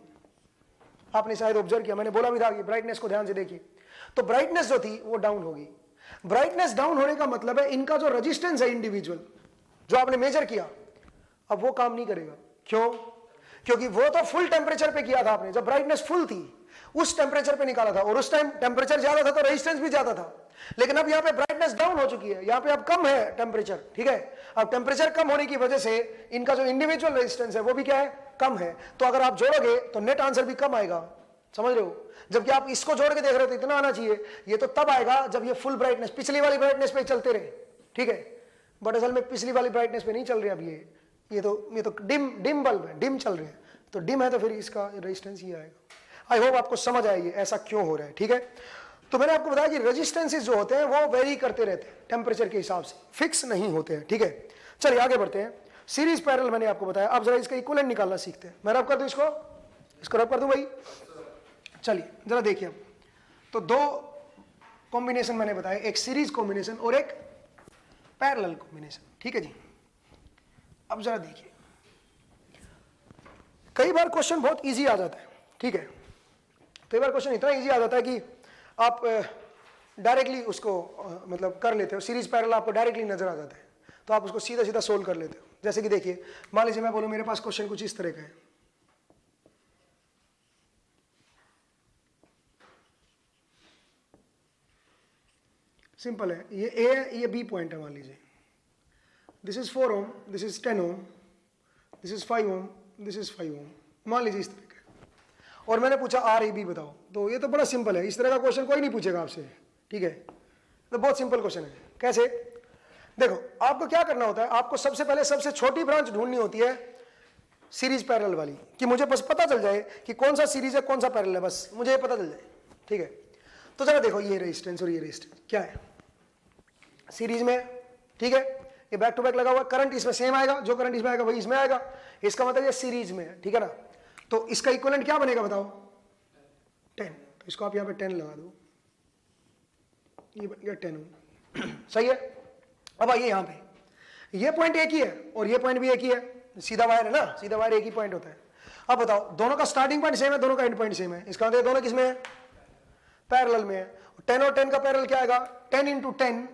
आपने शायद ऑब्जर्व किया, मैंने बोला भी था कि ब्राइटनेस को ध्यान से देखिए, तो ब्राइटनेस जो थी वो डाउन होगी। ब्राइटनेस डाउन होने का मतलब है इनका जो रेजिस्टेंस है इंडिविजुअल जो आपने मेजर किया, अब वो काम नहीं करेगा। क्यों? क्योंकि वो तो फुल टेम्परेचर पे किया था आपने, जब ब्राइटनेस फुल थी उस टेम्परेचर पे निकाला था, और उस टाइम टेम्परेचर ज्यादा था तो रेजिस्टेंस भी ज्यादा था। लेकिन अब यहाँ पे ब्राइटनेस डाउन हो चुकी है, यहाँ पे अब कम है टेम्परेचर, ठीक है। अब टेम्परेचर कम होने की वजह से इनका जो इंडिविजुअल रेजिस्टेंस है वो भी क्या है? कम है। तो अगर आप जोड़ोगे तो नेट आंसर भी कम आएगा, समझ रहे हो। जबकि आप इसको जोड़ के देख रहे हो तो इतना आना चाहिए, ये तो तब आएगा जब ये फुल ब्राइटनेस पिछली वाली ब्राइटनेस पे चलते रहे, ठीक है। बट असल में पिछली वाली ब्राइटनेस पे नहीं चल रही अब ये तो डिम बल्ब है, डिम चल रहे हैं, तो डिम है तो फिर इसका रेजिस्टेंस ही आएगा। आई होप आपको समझ आएगी ऐसा क्यों हो रहा है, ठीक है। तो मैंने आपको बताया कि रेजिस्टेंसेस जो होते हैं वो वेरी करते रहते हैं टेम्परेचर के हिसाब से, फिक्स नहीं होते हैं, ठीक है। चलिए आगे बढ़ते हैं। सीरीज पैरेलल मैंने आपको बताया, अब जरा इसका इक्विवेलेंट निकालना सीखते हैं। मैं रब कर दूं इसको रब कर दूं भाई। चलिए जरा देखिए, तो दो कॉम्बिनेशन मैंने बताया, एक सीरीज कॉम्बिनेशन और एक पैरेलल कॉम्बिनेशन, ठीक है जी। अब जरा देखिए, कई बार क्वेश्चन बहुत इजी आ जाता है, ठीक है। कई बार क्वेश्चन इतना इजी आ जाता है कि आप डायरेक्टली उसको मतलब कर लेते हो, सीरीज पैरेलल आपको डायरेक्टली नजर आ जाता है, तो आप उसको सीधा सीधा सोल्व कर लेते हो। जैसे कि देखिए, मान लीजिए मैं बोलूं मेरे पास क्वेश्चन कुछ इस तरह का है, सिंपल है, ये ए है, ये बी पॉइंट है, मान लीजिए this is 4 ohm, this is 10 ohm, this is 5 ohm, this is 5 ohm, मान लीजिए इस तरह का। और मैंने पूछा आर ए बी बताओ, तो ये तो बड़ा सिंपल है, इस तरह का क्वेश्चन कोई नहीं पूछेगा आपसे, ठीक है। तो बहुत सिंपल क्वेश्चन है। कैसे? देखो, आपको क्या करना होता है, आपको सबसे पहले सबसे छोटी ब्रांच ढूंढनी होती है सीरीज पैरेलल वाली, कि मुझे बस पता चल जाए कि कौन सा सीरीज है कौन सा पैरेलल है, बस मुझे ये पता चल जाए, ठीक है। तो जरा देखो, ये रेजिस्टेंस और ये रेजिस्टेंस क्या है सीरीज में, ठीक है। ये बैक टू बैक लगा हुआ, करंट इसमें सेम आएगा, जो करंट इसमें आएगा वही इसमें आएगा, इसका मतलब ये सीरीज में है, ठीक है ना। तो इसका इक्विवेलेंट क्या बनेगा बताओ? 10। तो इसको आप यहाँ पे 10 लगा दो, ये बन गया 10 ओम, सही है। अब आइए यहाँ पे, ये पॉइंट एक ही है और ये पॉइंट भी एक ही है, सीधा वायर है ना, सीधा वायर एक ही पॉइंट होता है। अब बताओ, दोनों का स्टार्टिंग पॉइंट सेम है, दोनों का एंड पॉइंट सेम है, इसका मतलब दोनों किसमें है? पैरेलल में है। 10 और 10 का पैरेलल क्या आएगा? 10 इंटू 10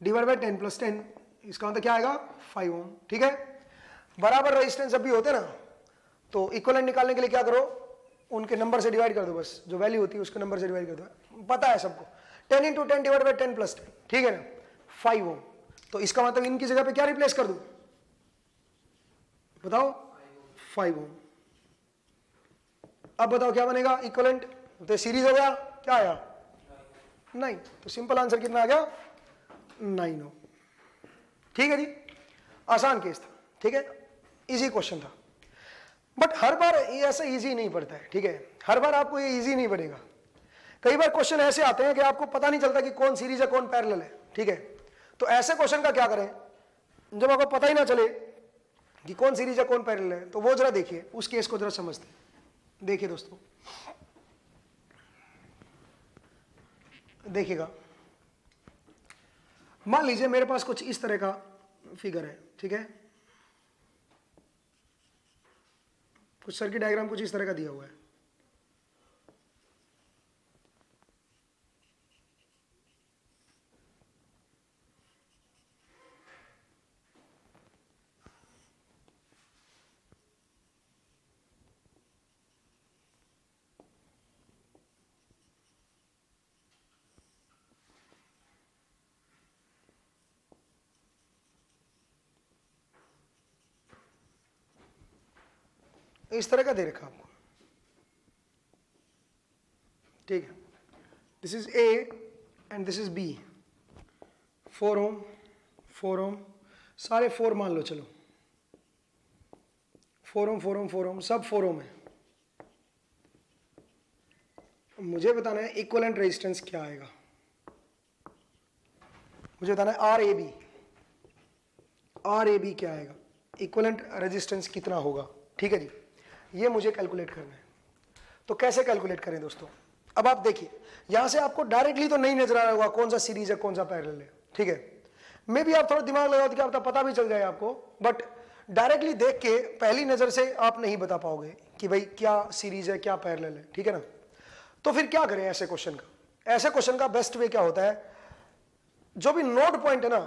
डिवाइड बाई 10 प्लस 10, इसका मतलब क्या आएगा? 5 ओम, ठीक है। बराबर रेजिस्टेंस जब भी होते ना, तो इक्विवेलेंट निकालने के लिए क्या करो, उनके नंबर से डिवाइड कर दो, बस जो वैल्यू होती है उसके नंबर से डिवाइड कर दो, पता है सबको। 10 इंटू 10 डिवाइड बाई 10 प्लस 10, ठीक है ना, 5 ओम। तो इसका मतलब इनकी जगह पे क्या रिप्लेस कर दूं बताओ? 5 ओम। अब बताओ क्या बनेगा इक्विवेलेंट? तो सीरीज हो गया, क्या आया? 9। तो सिंपल आंसर कितना आ गया? 9 ओम, ठीक है जी। आसान केस था, ठीक है, इजी क्वेश्चन था। बट हर बार ये ऐसा इजी नहीं पड़ता है, ठीक है। हर बार आपको ये इजी नहीं पड़ेगा। कई बार क्वेश्चन ऐसे आते हैं कि आपको पता नहीं चलता कि कौन सीरीज है कौन पैरेलल है, ठीक है। तो ऐसे क्वेश्चन का क्या करें, जब आपको पता ही ना चले कि कौन सीरीज है कौन पैरेलल है, तो वो जरा देखिए, उस केस को जरा समझते हैं। देखिए दोस्तों, देखिएगा, मान लीजिए मेरे पास कुछ इस तरह का फिगर है, ठीक है, कुछ सर्किट डायग्राम कुछ इस तरह का दिया हुआ है। इस तरह का दे रखा आपको, ठीक है। This is A and this is B, 4 ohm 4 ohm, सारे 4 मान लो, चलो 4 ओम 4 ओम 4 ओम, सब 4 ओम है। मुझे बताना है इक्विवेलेंट रेजिस्टेंस क्या आएगा, मुझे बताना है आर ए बी क्या आएगा, इक्विवेलेंट रेजिस्टेंस कितना होगा, ठीक है जी। ये मुझे कैलकुलेट करना है। तो कैसे कैलकुलेट करें दोस्तों, अब आप देखिए, यहां से आपको डायरेक्टली तो नहीं नजर आ रहा होगा कौन सा सीरीज है कौन सा पैरेलल है, ठीक है। मे भी आप थोड़ा दिमाग लगाओ तो क्या पता भी चल जाए आपको, बट डायरेक्टली देख के पहली नजर से आप नहीं बता पाओगे कि भाई क्या सीरीज है क्या पैरेलल है, ठीक है ना। तो फिर क्या करें ऐसे क्वेश्चन का, ऐसे क्वेश्चन का बेस्ट वे क्या होता है, जो भी नोड पॉइंट है ना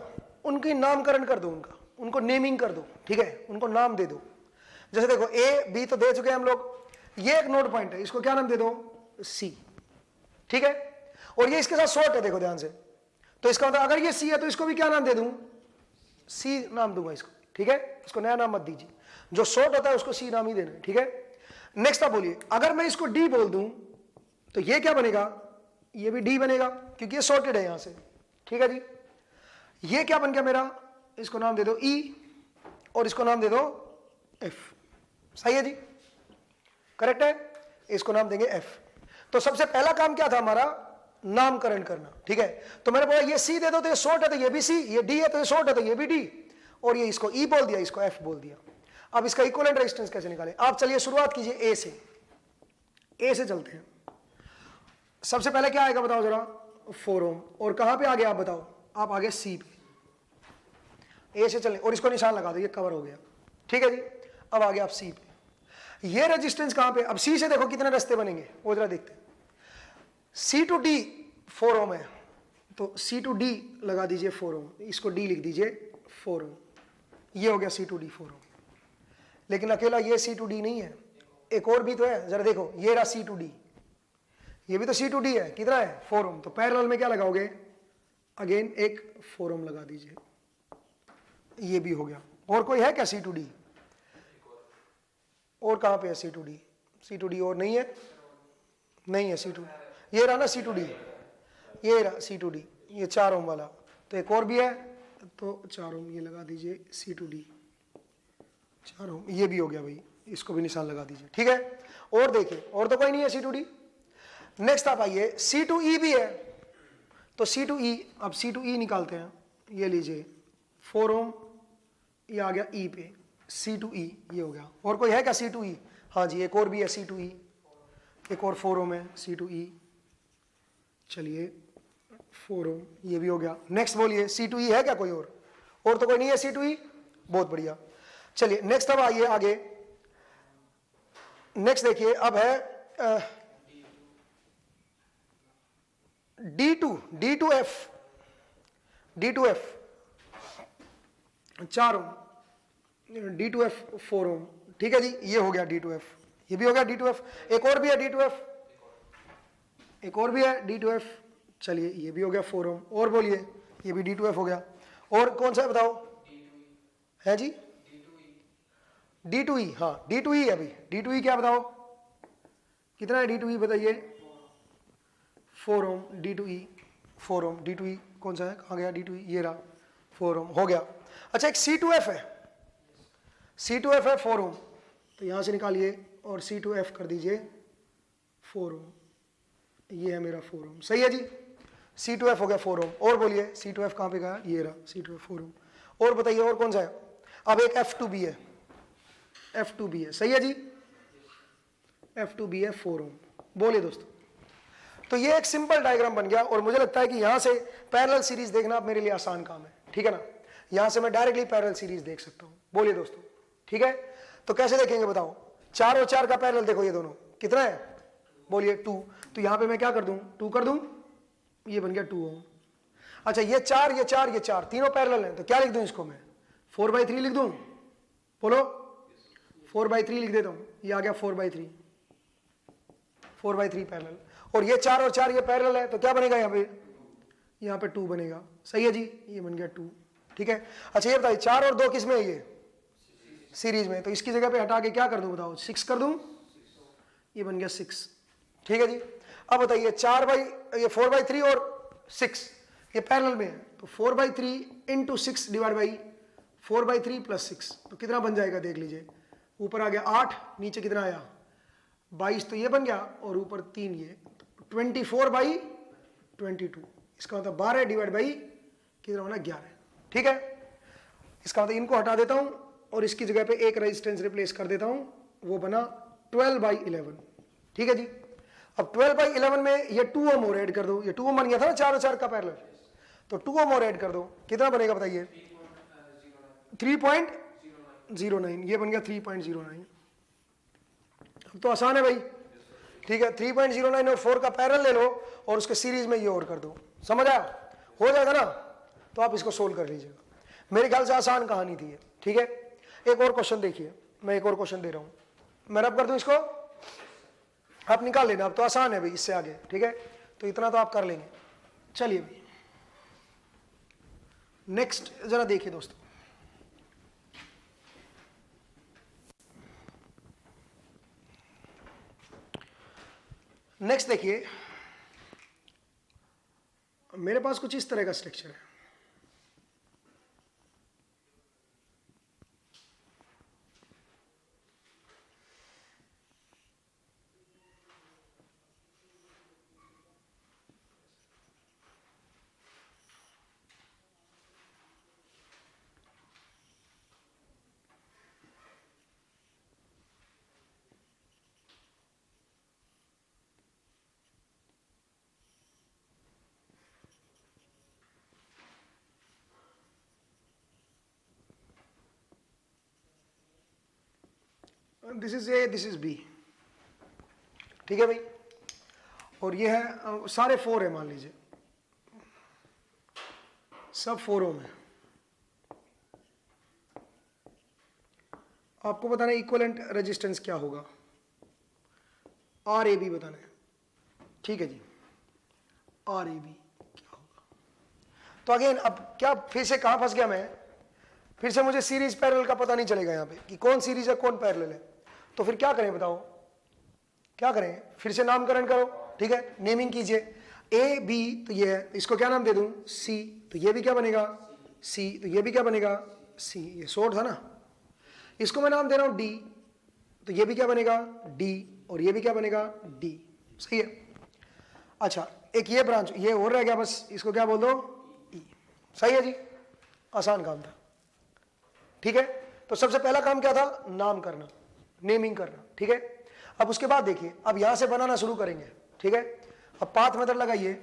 उनकी नामकरण कर दो, उनको नेमिंग कर दो, ठीक है, उनको नाम दे दो। जैसे देखो ए बी तो दे चुके हैं हम लोग, ये एक नोड पॉइंट है, इसको क्या नाम दे दो, सी, ठीक है। और ये इसके साथ शॉर्ट है, देखो ध्यान से, तो इसका मतलब अगर ये सी है तो इसको भी क्या नाम दे दूं, सी नाम दूंगा इसको, ठीक है। इसको नया नाम मत दीजिए, जो शॉर्ट होता है उसको सी नाम ही देना है, ठीक है। नेक्स्ट आप बोलिए, अगर मैं इसको डी बोल दूं तो ये क्या बनेगा, ये भी डी बनेगा क्योंकि ये शॉर्टेड है यहां से, ठीक है जी। ये क्या बन गया मेरा, इसको नाम दे दो ई और इसको नाम दे दो एफ, सही है जी, करेक्ट है, इसको नाम देंगे एफ। तो सबसे पहला काम क्या था हमारा, नामकरण करना, ठीक है। तो मैंने बोला ये सी दे दो तो ये शॉर्ट है तो ये भी सी, ये डी है तो ये शॉर्ट है तो ये भी डी, और ये इसको ई बोल दिया, इसको एफ बोल दिया। अब इसका इक्विवेलेंट रेजिस्टेंस कैसे निकालें, आप चलिए शुरुआत कीजिए ए से, ए से चलते हैं। सबसे पहले क्या आएगा बताओ जरा, 4 ओम, और कहां पे आ गया आप बताओ, आप आ गए सी पे, ए से चलें और इसको निशान लगा दो, ये कवर हो गया, ठीक है जी। अब आ गया आप सी पे, ये रेजिस्टेंस कहां पे, अब सी से देखो कितने रास्ते बनेंगे वो जरा देखते हैं। सी टू डी 4 ओम है, तो सी टू डी लगा दीजिए 4 ओम, इसको डी लिख दीजिए 4 ओम, ये हो गया सी टू डी 4 ओम। लेकिन अकेला ये सी टू डी नहीं है, एक और भी तो है, जरा देखो, ये रहा सी टू डी, ये भी तो सी टू डी है, कितना है 4 ओम। तो पैरेलल में क्या लगाओगे, अगेन एक 4 ओम लगा दीजिए, ये भी हो गया। और कोई है क्या सी टू डी, और कहां पे है C to D, C to D और नहीं है, नहीं है सी टू, ये रहा ना सी टू डी, ये रहा सी टू डी, ये 4 ओम वाला, तो एक और भी है तो 4 ओम, ये लगा दीजिए सी टू डी 4 ओम, ये भी हो गया भाई, इसको भी निशान लगा दीजिए, ठीक है। और देखिए, और तो कोई नहीं है सी टू डी। नेक्स्ट आप आइए, सी टू ई भी है, तो सी टू ई, अब सी टू ई निकालते हैं, ये लीजिए 4 ओम, ये आ गया ई पे, सी टू ई, ये हो गया। और कोई है क्या सी टू ई, हाँ जी एक और भी है सी टू ई, एक और 4 ओम है सी टू ई, चलिए 4 ओम, ये भी हो गया। नेक्स्ट बोलिए सी टू ई है क्या कोई और तो कोई नहीं है सी टू ई, बहुत बढ़िया। चलिए नेक्स्ट अब आइए आगे, नेक्स्ट देखिए, अब है D to F, D to F 4 ohm, D to F 4 ohm, ठीक है जी, ये हो गया डी टू एफ, ये भी हो गया डी टू एफ। एक और भी है डी टू एफ, एक और भी है डी टू एफ, चलिए ये भी हो गया 4 ओम। और बोलिए, ये भी डी टू एफ हो गया। और कौन सा है बताओ, है जी डी टू ई, हाँ डी टू ई है भाई, डी टू ई क्या बताओ, कितना है डी टू ई बताइए, 4 ohm, D to E 4 ohm, D to E कौन सा है, कहाँ गया डी टू ई, ये रहा 4 ओम, हो गया। अच्छा एक सी टू एफ है, सी टू एफ है 4 ओम, तो यहां से निकालिए और सी टू एफ कर दीजिए 4 ओम, ये है मेरा 4 ओम, सही है जी, सी टू एफ हो गया 4 ओम। और बोलिए सी टू एफ कहां पे गया, ये रहा सी टू एफ 4 ओम। और बताइए और कौन सा है, अब एक एफ टू बी है, एफ टू बी है, सही है जी, एफ टू बी है 4 ओम। बोलिए दोस्तों, तो ये एक सिंपल डायग्राम बन गया, और मुझे लगता है कि यहां से पैरेलल सीरीज देखना अब मेरे लिए आसान काम है, ठीक है ना, यहां से मैं डायरेक्टली पैरेलल सीरीज देख सकता हूं। बोलिए दोस्तों, ठीक है, तो कैसे देखेंगे बताओ, 4 और 4 का पैरेलल देखो, ये दोनों कितना है, बोलिए 2, तो यहां पे मैं क्या कर दूं, 2 कर दूं, ये बन गया 2 ओम। अच्छा ये 4 ये 4 ये 4 तीनों पैरेलल हैं, तो क्या लिख दूं इसको मैं, 4/3 लिख दूं, बोलो 4/3 लिख देता हूं, ये आ गया 4/3, 4/3 पैरेलल। और ये 4 और 4 ये पैरेलल है, तो क्या बनेगा यहाँ पे 2 बनेगा, सही है जी, ये बन गया 2, ठीक है। अच्छा ये बताइए 4 और 2 किस में है, ये सीरीज में, तो इसकी जगह पे हटा के क्या कर दूं बताओ, 6 कर दूं, ये बन गया 6। ठीक है जी। अब बताइए 4/3 और 6 ये पैरेलल में है, तो 4/3 इंटू 6 डिवाइड बाई 4/3 प्लस 6, तो कितना बन जाएगा देख लीजिए। ऊपर आ गया 8, नीचे कितना आया 22, तो ये बन गया, और ऊपर 3 ये 24/22। इसका मतलब 12 डिवाइड बाई कितना होना 11। ठीक है, इसका मतलब इनको हटा देता हूं और इसकी जगह पे एक रेजिस्टेंस रिप्लेस कर देता हूं, वो बना 12/11। ठीक है जी। अब 12/11 में ये 2 ओम और ऐड कर दो, ये 2 ओम बन गया था ना 4 और 4 का पैरेलल, तो 2 ओम और ऐड कर दो, कितना बनेगा बताइए 3.09, ये बन गया 3.09। तो आसान है भाई। ठीक है, 3.09 और 4 का पैरेलल ले लो और उसके सीरीज में ये और कर दो, समझ आया, हो जाएगा ना। तो आप इसको सोल्व कर लीजिएगा, मेरे ख्याल से आसान कहानी थी ये। ठीक है, एक और क्वेश्चन देखिए, मैं एक और क्वेश्चन दे रहा हूं, मैं रब कर दूं इसको, आप निकाल लेना, अब तो आसान है भाई इससे आगे। ठीक है, तो इतना तो आप कर लेंगे। चलिए भाई नेक्स्ट जरा देखिए दोस्तों, नेक्स्ट देखिए, मेरे पास कुछ इस तरह का स्ट्रक्चर है। This is A, this is B. ठीक है भाई, और ये है सारे 4 है, मान लीजिए सब 4 ओम है। आपको बताना है इक्विवेलेंट रेजिस्टेंस क्या होगा, RAB बताना है। ठीक है जी, RAB क्या होगा। तो अगेन अब क्या फिर से कहां फंस गया मैं, फिर से मुझे सीरीज पैरेलल का पता नहीं चलेगा यहां पे कि कौन सीरीज है कौन पैरेलल है। तो फिर क्या करें बताओ, क्या करें, फिर से नामकरण करो। ठीक है, नेमिंग कीजिए, A B तो ये है, इसको क्या नाम दे दूं C, तो ये भी क्या बनेगा C, तो ये भी क्या बनेगा C, ये शॉर्ट था ना। इसको मैं नाम दे रहा हूं D, तो ये भी क्या बनेगा D, और ये भी क्या बनेगा D। सही है। अच्छा, एक ये ब्रांच ये और रह गया बस, इसको क्या बोल दो E। सही है जी, आसान काम था। ठीक है, तो सबसे पहला काम क्या था, नाम करना, नेमिंग करना। ठीक है, अब उसके बाद देखिए, अब यहां से बनाना शुरू करेंगे। ठीक है, अब पाथ मेथड लगाइए,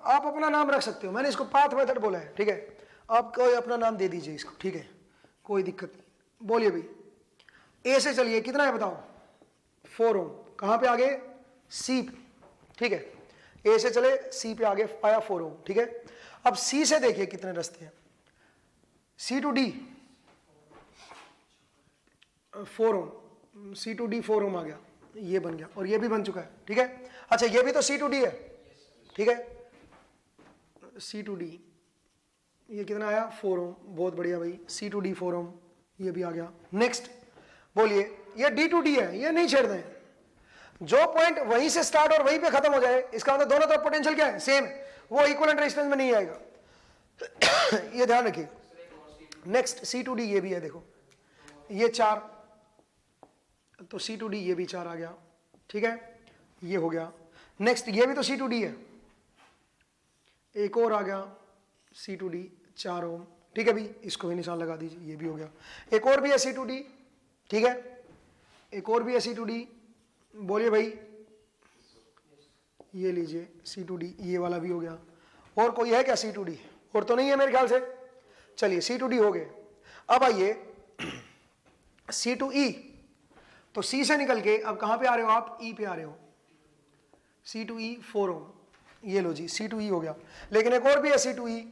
आप अपना नाम रख सकते हो, मैंने इसको पाथ मेथड बोला है। ठीक है, आप कोई अपना नाम दे दीजिए इसको। ठीक है, कोई दिक्कत नहीं। बोलिए भाई, ए से चलिए, कितना है बताओ 4 ओम, कहां पे आगे सी पे। ठीक है, ए से चले सी पे आगे आया 4 ओम। ठीक है, अब सी से देखिए कितने रास्ते हैं, C to D 4 Om, C to D 4 ओम आ गया, ये बन गया, और ये भी बन चुका है। ठीक है, अच्छा ये भी तो C to D है। ठीक है, C to D ये कितना आया 4 ओम, बहुत बढ़िया भाई, C to D 4 ओम, ये भी आ गया। नेक्स्ट बोलिए, ये D to D है, ये नहीं छेड़ दें, जो पॉइंट वहीं से स्टार्ट और वहीं पे खत्म हो जाए, इसका मतलब दोनों तरफ पोटेंशियल क्या है सेम, वो इक्विवेलेंट रेजिस्टेंस में नहीं आएगा। ये ध्यान रखिए। नेक्स्ट C to D ये भी है, देखो ये 4, तो C to D ये भी 4 आ गया। ठीक है, ये हो गया। नेक्स्ट ये भी तो C to D है, एक और आ गया C to D 4 ओम। ठीक है भाई, इसको भी निशान लगा दीजिए, ये भी हो गया। एक और भी है C to D। ठीक है, एक और भी है C to D, बोलिए भाई, ये लीजिए C to D, ये वाला भी हो गया। और कोई है क्या C to D, और तो नहीं है मेरे ख्याल से। चलिए C to D हो गए। अब आइए C to E, तो C से निकल के अब कहां पे आ रहे हो आप, E पे आ रहे हो, C to E 4 ओम, ये लो जी C to E हो गया। लेकिन एक और भी है C to E,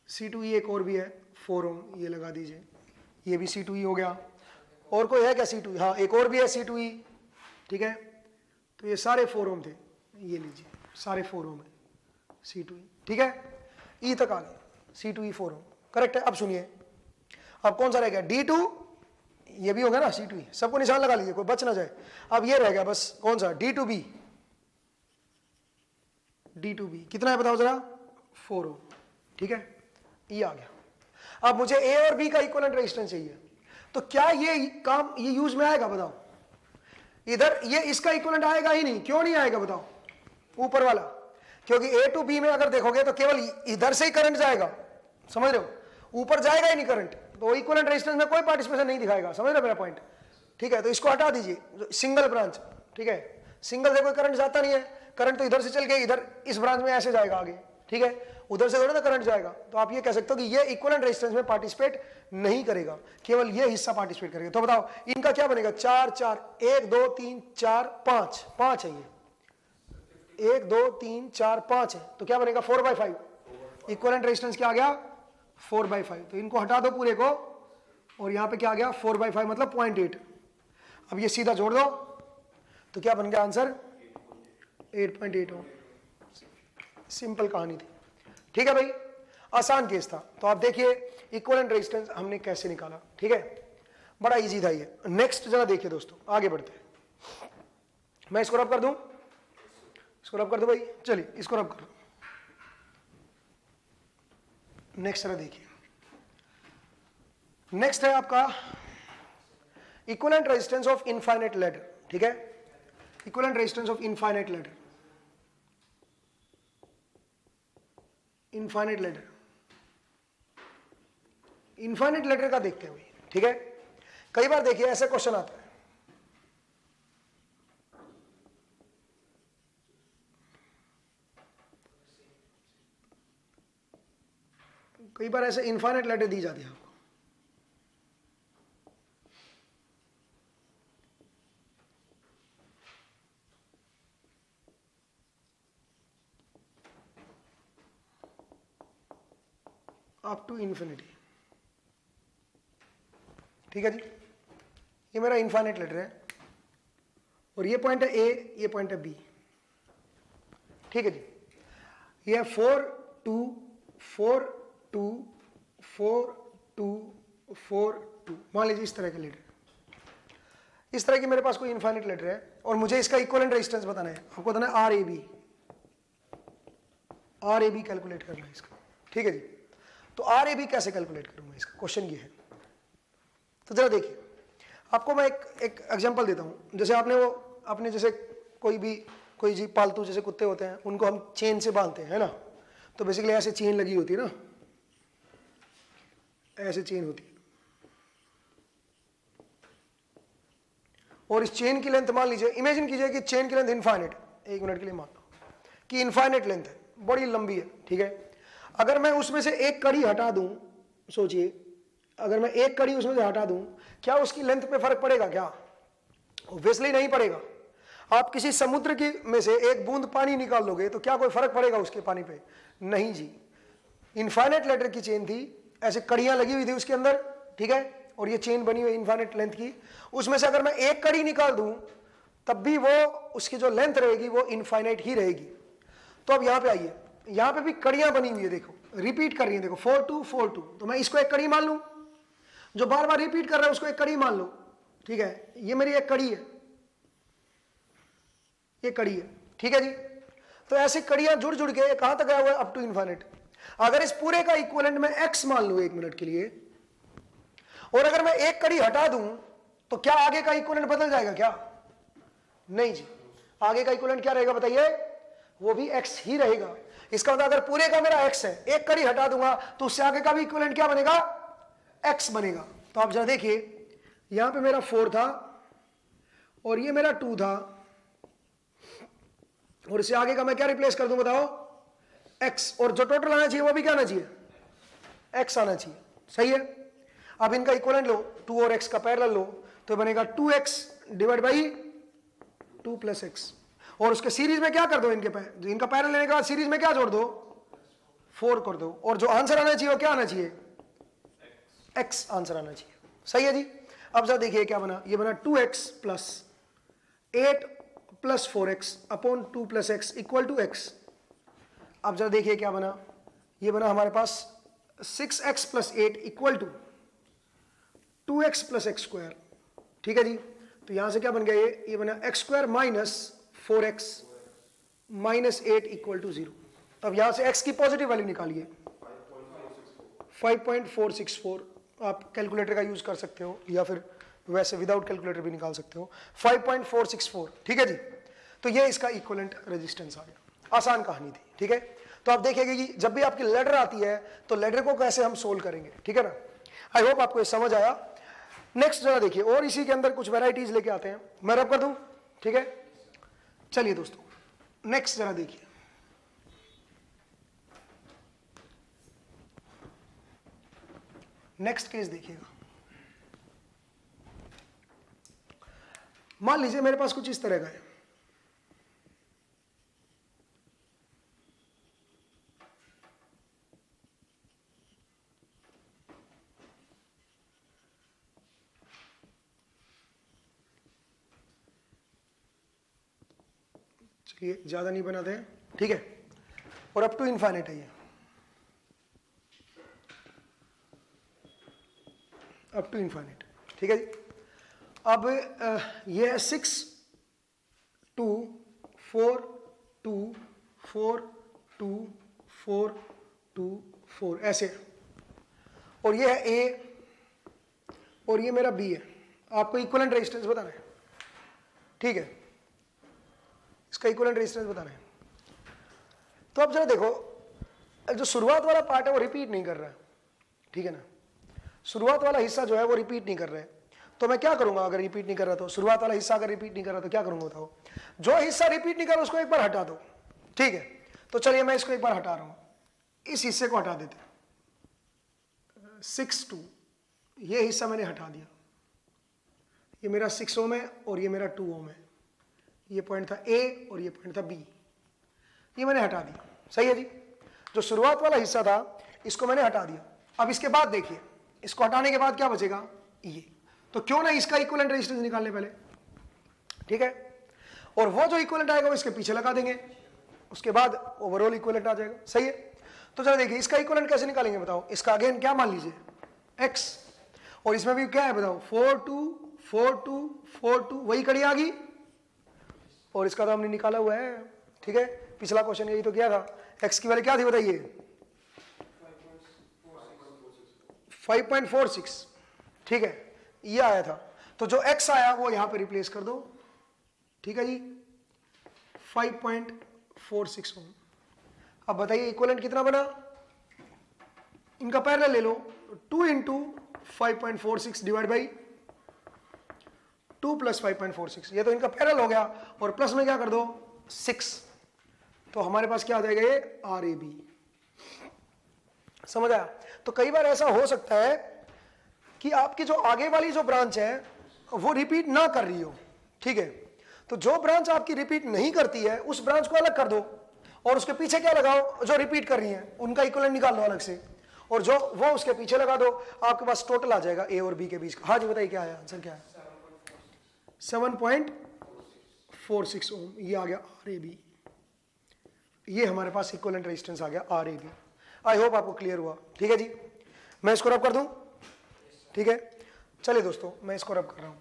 C to E एक और भी है 4 ओम, ये लगा दीजिए, ये भी C to E हो गया। और कोई है क्या C to E, हाँ एक और भी है C to E। ठीक है, तो ये सारे 4 ओम थे, ये लीजिए सारे 4 ओम है C to E। ठीक है, E तक आ गए, C to E 4 ohm, correct है। अब सुनिए, अब कौन सा रह गया, D2, ये भी होगा ना C2, सबको निशान लगा लीजिए, कोई बच ना जाए। अब ये रह गया बस कौन सा, D2B, D2B कितना है बताओ जरा, 4 ओम, ठीक है, ये आ गया। अब मुझे A और B का इक्विवेलेंट रेजिस्टेंस चाहिए, तो क्या ये काम ये यूज में आएगा बताओ, इधर ये इसका इक्विवेलेंट आएगा ही नहीं, क्यों नहीं आएगा बताओ, ऊपर वाला, क्योंकि A to B में अगर देखोगे तो केवल इधर से ही करंट जाएगा, समझ रहे हो, ऊपर जाएगा ही नहीं करंट, तो इक्विवेलेंट रेजिस्टेंस में कोई पार्टिसिपेशन नहीं दिखाएगा, समझ रहे हो मेरा पॉइंट, ठीक है। तो इसको हटा दीजिए, सिंगल ब्रांच, ठीक है, सिंगल से कोई करंट जाता नहीं है, करंट तो इधर से चल के इधर इस ब्रांच में ऐसे जाएगा आगे, ठीक है, उधर से थोड़ा ना करंट जाएगा, तो आप ये कह सकते हो कि ये इक्विवेलेंट रेजिस्टेंस में पार्टिसिपेट नहीं करेगा, केवल ये हिस्सा पार्टिसिपेट करेगा। तो बताओ इनका क्या बनेगा, 4 4, 1 2 3 4 5, 5 है ये, 1 2 3 4 5 है, तो क्या बनेगा 4/5, इक्विवेलेंट रेजिस्टेंस क्या आ गया 4/5, तो इनको हटा दो पूरे को, और यहां पे क्या आ गया 4/5 मतलब 0.8, अब ये सीधा जोड़ दो तो क्या बन गया आंसर 8.8 ओम, सिंपल कहानी थी, ठीक है भाई, आसान केस था। तो आप देखिए इक्विवेलेंट रेजिस्टेंस हमने कैसे निकाला, ठीक है, बड़ा इजी था ये। नेक्स्ट जरा देखिए दोस्तों, आगे बढ़ते हैं, मैं इसको रब कर दूं, इसको रब कर दो भाई, चलिए इसको रब करो। नेक्स्ट जरा देखिए, नेक्स्ट है आपका equivalent resistance of infinite ladder, ठीक है, equivalent resistance of infinite ladder, infinite ladder, infinite ladder का देखते हैं भाई, ठीक है। कई बार देखिए ऐसे क्वेश्चन आता है, कई बार ऐसे इनफाइनाइट लैडर दी जाती है आपको, अप टू इन्फिनिटी, ठीक है जी, ये मेरा इनफाइनाइट लैडर है, और ये पॉइंट है A, ये पॉइंट है B, ठीक है जी, ये 4 2 4 2 4 2 4 2, मान लीजिए इस तरह का लैडर, इस तरह की मेरे पास कोई इनफाइनाइट लैडर है, और मुझे इसका इक्विवेलेंट रेजिस्टेंस बताना है, आपको बताना है RAB कैलकुलेट करना है इसका, ठीक है जी। तो RAB कैसे कैलकुलेट करूंगा, इसका क्वेश्चन ये है। तो जरा देखिए, आपको मैं एक एग्जांपल देता हूं, जैसे आपने जैसे कोई जी पालतू जैसे कुत्ते होते हैं, उनको हम चेन से बांधते हैं, है ना, तो बेसिकली ऐसे चेन लगी होती है ना, ऐसे चेन होती है, और इस चेन की लेंथ मान लीजिए, इमेजिन कीजिए कि चेन की लेंथ इनफाइनाइट, 1 मिनट के लिए मान लो कि इनफाइनाइट लेंथ है, बड़ी लंबी है, ठीक है। अगर मैं उसमें से एक कड़ी हटा दूं, सोचिए अगर मैं एक कड़ी उसमें से हटा दूं, क्या उसकी लेंथ पे फर्क पड़ेगा क्या, ऑब्वियसली नहीं पड़ेगा। आप किसी समुद्र की में से एक बूंद पानी निकाल लोगे तो क्या कोई फर्क पड़ेगा उसके पानी पे, नहीं जी। इनफाइनाइट लैडर की चेन थी, ऐसे कड़ियां लगी हुई थी उसके अंदर, ठीक है, और ये चेन बनी हुई इनफाइनाइट लेंथ की, उसमें से अगर मैं एक कड़ी निकाल दूं तब भी वो उसकी जो लेंथ रहेगी वो इनफाइनाइट ही रहेगी। तो अब यहां पे आइए, यहां पे भी कड़ियां बनी हुई है, देखो रिपीट कर रही है, देखो 4 2 4 2, तो मैं इसको एक कड़ी मान लूं, जो बार बार रिपीट कर रहा है उसको एक कड़ी मान लो, ठीक है, ये मेरी एक कड़ी है, ये कड़ी है, ठीक है जी। तो ऐसी कड़ियां जुड़ जुड़ के कहां तक आया हुआ है, अप टू इनफाइनाइट। अगर इस पूरे का इक्विवेलेंट मैं x मान लूं 1 मिनट के लिए, और अगर मैं एक कड़ी हटा दूं तो क्या आगे का इक्विवेलेंट बदल जाएगा क्या, नहीं जी, आगे का इक्विवेलेंट क्या रहेगा बताइए, वो भी x ही रहेगा। इसका मतलब अगर पूरे का मेरा x है, एक कड़ी हटा दूंगा तो उससे आगे का भी इक्विवेलेंट क्या बनेगा, x बनेगा। तो आप जरा देखिए, यहां पे मेरा 4 था और ये मेरा 2 था, और इससे आगे का मैं क्या रिप्लेस कर दूं बताओ, x, और जो टोटल आना चाहिए वो भी क्या आना चाहिए, x आना चाहिए, सही है। अब इनका इक्विवेलेंट लो, 2 और x का पैरेलल लो, तो बनेगा 2x divide by 2 plus x, और उसके सीरीज में क्या कर दो, इनका पैरेलल लेने के बाद सीरीज में क्या जोड़ दो, 4 कर दो, और जो आंसर आना चाहिए वो क्या आना चाहिए, x आंसर आना चाहिए, सही है जी। अब जरा देखिए क्या बना, ये बना 2x plus 8 plus 4x upon 2 plus x equal to x। अब जरा देखिए क्या बना, ये बना हमारे पास 6x plus 8 equal to 2x plus x square, ठीक है जी। तो यहां से क्या बन गया, ये बना x square minus 4x minus 8 equal to 0। अब यहां से x की पॉजिटिव वैल्यू निकालिए, 5.464। आप कैलकुलेटर का यूज कर सकते हो या फिर वैसे विदाउट कैलकुलेटर भी निकाल सकते हो, 5.464, ठीक है जी। तो ये इसका इक्विवेलेंट रेजिस्टेंस आ गया। आसान कहानी थी, ठीक है। तो आप देखेंगे कि जब भी आपकी लेडर आती है तो लेडर को कैसे हम सोल्व करेंगे, ठीक है ना। आई होप आपको ये समझ आया। नेक्स्ट जरा देखिए, और इसी के अंदर कुछ वेराइटीज लेके आते हैं, मैं रब कर दूं, ठीक है। चलिए दोस्तों नेक्स्ट जरा देखिए, नेक्स्ट केस देखिएगा। मान लीजिए मेरे पास कुछ इस तरह का है, चलिए ज्यादा नहीं बनाते हैं, ठीक है। और अप टू इनफाइनाइट है ये, अप टू इनफाइनाइट, ठीक है जी। अब ये है 6 2 4 2 4 2 4 2 4 ऐसे, और ये है ए और ये मेरा बी है। आपको इक्विवेलेंट रेजिस्टेंस बताना है, ठीक है, इसका इक्विवेलेंट रेजिस्टेंस बताना है। तो अब जरा देखो, जो शुरुआत वाला पार्ट है वो रिपीट नहीं कर रहा है, ठीक है ना। शुरुआत वाला हिस्सा जो है वो रिपीट नहीं कर रहा है, तो मैं क्या करूंगा अगर रिपीट नहीं कर रहा, तो शुरुआत वाला हिस्सा अगर रिपीट नहीं कर रहा तो क्या करूंगा बताओ। जो हिस्सा रिपीट नहीं कर रहा उसको एक बार हटा दो, ठीक है। तो चलिए मैं इसको एक बार हटा रहा हूं, इस हिस्से को हटा देते हैं। 6 2, ये हिस्सा मैंने हटा दिया, ये मेरा 6 ओम है और ये मेरा 2 ओम है। ये पॉइंट था ए और ये पॉइंट था बी, ये मैंने हटा दिया, सही है जी। जो शुरुआत वाला हिस्सा था इसको मैंने हटा दिया। अब इसके बाद देखिए, इसको हटाने के बाद क्या बचेगा, ये। तो क्यों ना इसका इक्विवेलेंट रेजिस्टेंस निकालने पहले, ठीक है। और वो जो इक्विवेलेंट आएगा वो इसके पीछे लगा देंगे, उसके बाद ओवरऑल इक्विवेलेंट आ जाएगा, सही है। तो चलो देखिए इसका इक्विवेलेंट कैसे निकालेंगे बताओ। इसका अगेन क्या मान लीजिए x, और इसमें भी क्या है बताओ, 4 2 4 2 4 2, वही कड़ी आ गई, और इसका तो हमने निकाला हुआ है, ठीक है। पिछला क्वेश्चन यही तो किया था। x की वैल्यू क्या थी बताइए, 5.46, ठीक है, ये आया था। तो जो x आया वो यहां पे रिप्लेस कर दो, ठीक है जी, 5.46 ओम। अब बताइए इक्विवेलेंट कितना बना, इनका पैरेलल ले लो, 2 इंटू 5.46 डिवाइड बाई 2 प्लस 5.46, ये तो इनका पैरेलल हो गया, और प्लस में क्या कर दो 6, तो हमारे पास क्या आ जाएगा ये RAB, समझ आया। तो कई बार ऐसा हो सकता है कि आपकी जो आगे वाली जो ब्रांच है वो रिपीट ना कर रही हो, ठीक है। तो जो ब्रांच आपकी रिपीट नहीं करती है उस ब्रांच को अलग कर दो, और उसके पीछे क्या लगाओ, जो रिपीट कर रही हैं उनका इक्विवेलेंट निकाल लो अलग से, और जो वो उसके पीछे लगा दो, आपके पास टोटल आ जाएगा ए और बी के बीच का। हाँ जी बताइए क्या है आंसर, क्या है 7.46 ओम, ये आ गया RAB। ये हमारे पास इक्विवेलेंट रेजिस्टेंस आ गया RAB। आई होप आपको क्लियर हुआ, ठीक है जी। मैं इसको रब कर दूं, ठीक है। चलिए दोस्तों मैं इसको रब कर रहा हूं।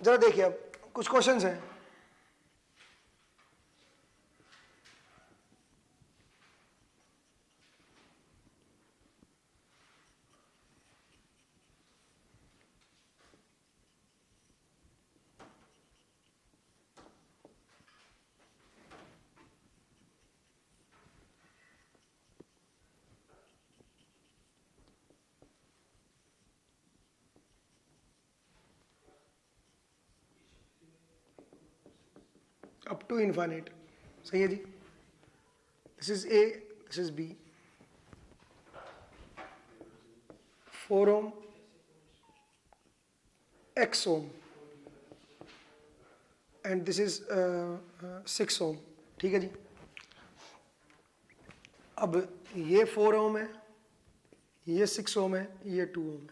जरा देखिए अब कुछ क्वेश्चंस हैं, अप टू इनफाइनाइट, सही है जी। This is A, this is B, 4 ohm, x ohm, and this is 6 ohm, ठीक है जी। अब ये 4 ओम है, ये 6 ओम है, ये 2 ओम है,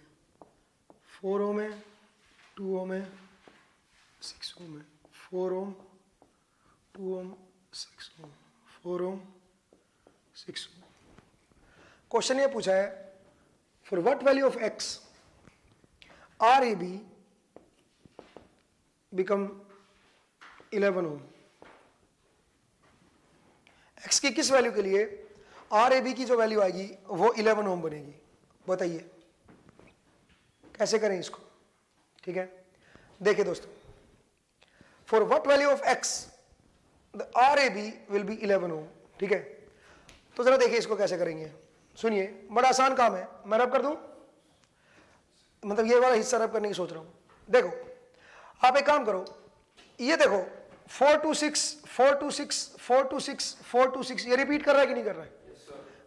4 ओम है, 2 ओम है, 6 ओम है, 4 ओम, 2 ओम, 6 ओम, 4 ओम, 6 ओम। क्वेश्चन ये पूछा है for what value of x are A B become 11 ohm. X की किस वैल्यू के लिए आर ए बी की जो वैल्यू आएगी वो 11 ओम बनेगी। बताइए कैसे करें इसको। ठीक है, देखिए दोस्तों, for what value of x the R A B will be 11 ohm. ठीक है, तो जरा देखिए इसको कैसे करेंगे। सुनिए, बड़ा आसान काम है। मैं रब कर दूं, मतलब ये वाला हिस्सा रब करने की सोच रहा हूं। देखो, आप एक काम करो, ये देखो 4 2 6 4 2 6 4 2 6 4 2 6, ये रिपीट कर रहा है कि नहीं कर रहा है?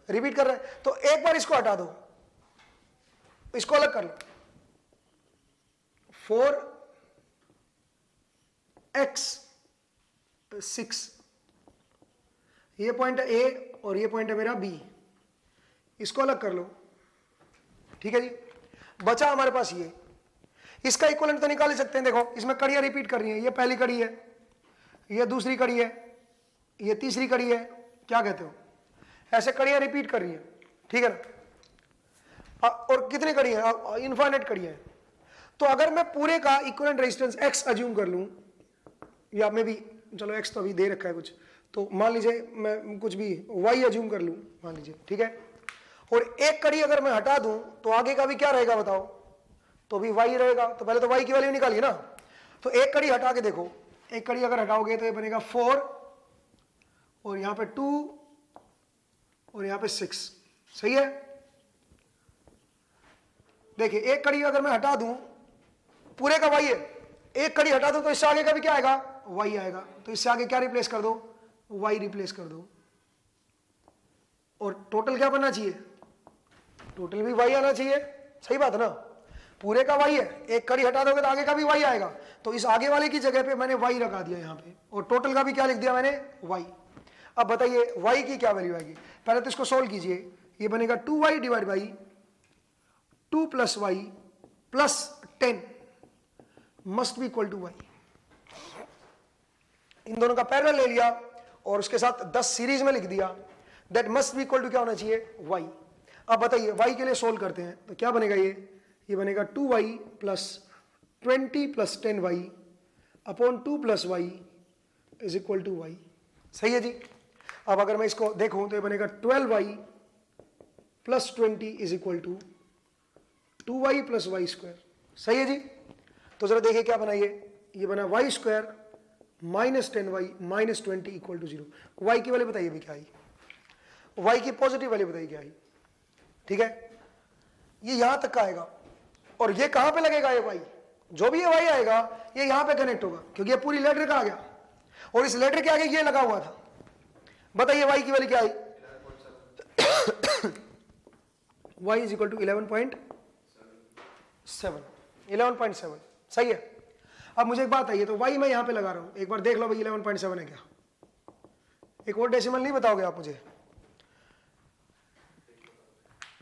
रिपीट कर रहा है। तो एक बार इसको हटा दो, इसको अलग कर लो। 4x6, ये पॉइंट है ए और ये पॉइंट है मेरा बी, इसको अलग कर लो। ठीक है जी, बचा हमारे पास ये। इसका इक्विवेलेंट तो निकाल ही सकते हैं। देखो, इसमें कड़ियां रिपीट कर रही हैं। ये पहली कड़ी है, ये दूसरी कड़ी है, ये तीसरी कड़ी है, क्या कहते हो? ऐसे कड़ियां रिपीट कर रही है। ठीक है ना? और कितनी कड़ी है? इनफाइनाइट कड़ी है। तो अगर मैं पूरे का इक्विवेलेंट रेजिस्टेंस x अज्यूम कर लूं, या मैं भी, चलो x तो अभी दे रखा है कुछ, तो मान लीजिए मैं कुछ भी y अज्यूम कर लूं, मान लीजिए। ठीक है, और एक कड़ी अगर मैं हटा दूं तो आगे का भी क्या रहेगा बताओ? तो भी y रहेगा। तो पहले तो y की वैल्यू निकालिए ना। तो एक कड़ी हटा के देखो, एक कड़ी अगर हटाओगे तो ये बनेगा 4 और यहां पे 2 और यहां पे 6। सही है? देखिए, एक कड़ी अगर मैं हटा दूं, पूरे का y है, एक कड़ी हटा दूं तो इससे आगे का भी क्या आएगा? y आएगा। तो इससे आगे क्या रिप्लेस कर दो? y रिप्लेस कर दो। और टोटल क्या बनना चाहिए? टोटल भी y आना चाहिए। सही बात है ना? पूरे का y है, एक कड़ी हटा दोगे तो आगे का भी y आएगा। तो इस आगे वाले की जगह पे मैंने y रखा दिया यहाँ पे, और टोटल का भी क्या लिख दिया मैंने? y। अब बताइए y की क्या वैल्यू आएगी? पहले तो इसको सोल्व कीजिए। ये बनेगा 2y divide by 2 plus y plus 10 must be equal to y। इन दोनों का पैरेलल ले लिया और उसके साथ 10 सीरीज में लिख दिया। That must be equal to क्या होना चाहिए? y। अब बताइए y के लिए सोल्व करते हैं तो क्या बनेगा? ये बनेगा 2y plus 20 plus 10y upon 2 plus y is equal to y। सही है जी? अब अगर मैं इसको देखूं तो ये बनेगा 12y plus 20 is equal to 2y plus y square. सही है जी? तो जरा देखिए क्या बना ये बना y square minus 10y minus 20 equal to 0। y की वैल्यू बताइए भी क्या आई? y की पॉजिटिव वैल्यू बताइए क्या आई? ठीक है, ये यहां तक का आएगा। और ये कहां पे लगेगा? ये y, जो भी ये y आएगा ये यहां पे कनेक्ट होगा, क्योंकि ये पूरी लेटर का आ गया और इस लेटर के आगे ये लगा हुआ था। बताइए y की वैल्यू क्या आई? y is equal to 11.7। सही है? अब मुझे एक बात आई है, तो y मैं यहां पे लगा रहा हूं, एक बार देख लो भाई 11.7 है क्या? एक और डेसिमल नहीं बताओगे आप मुझे?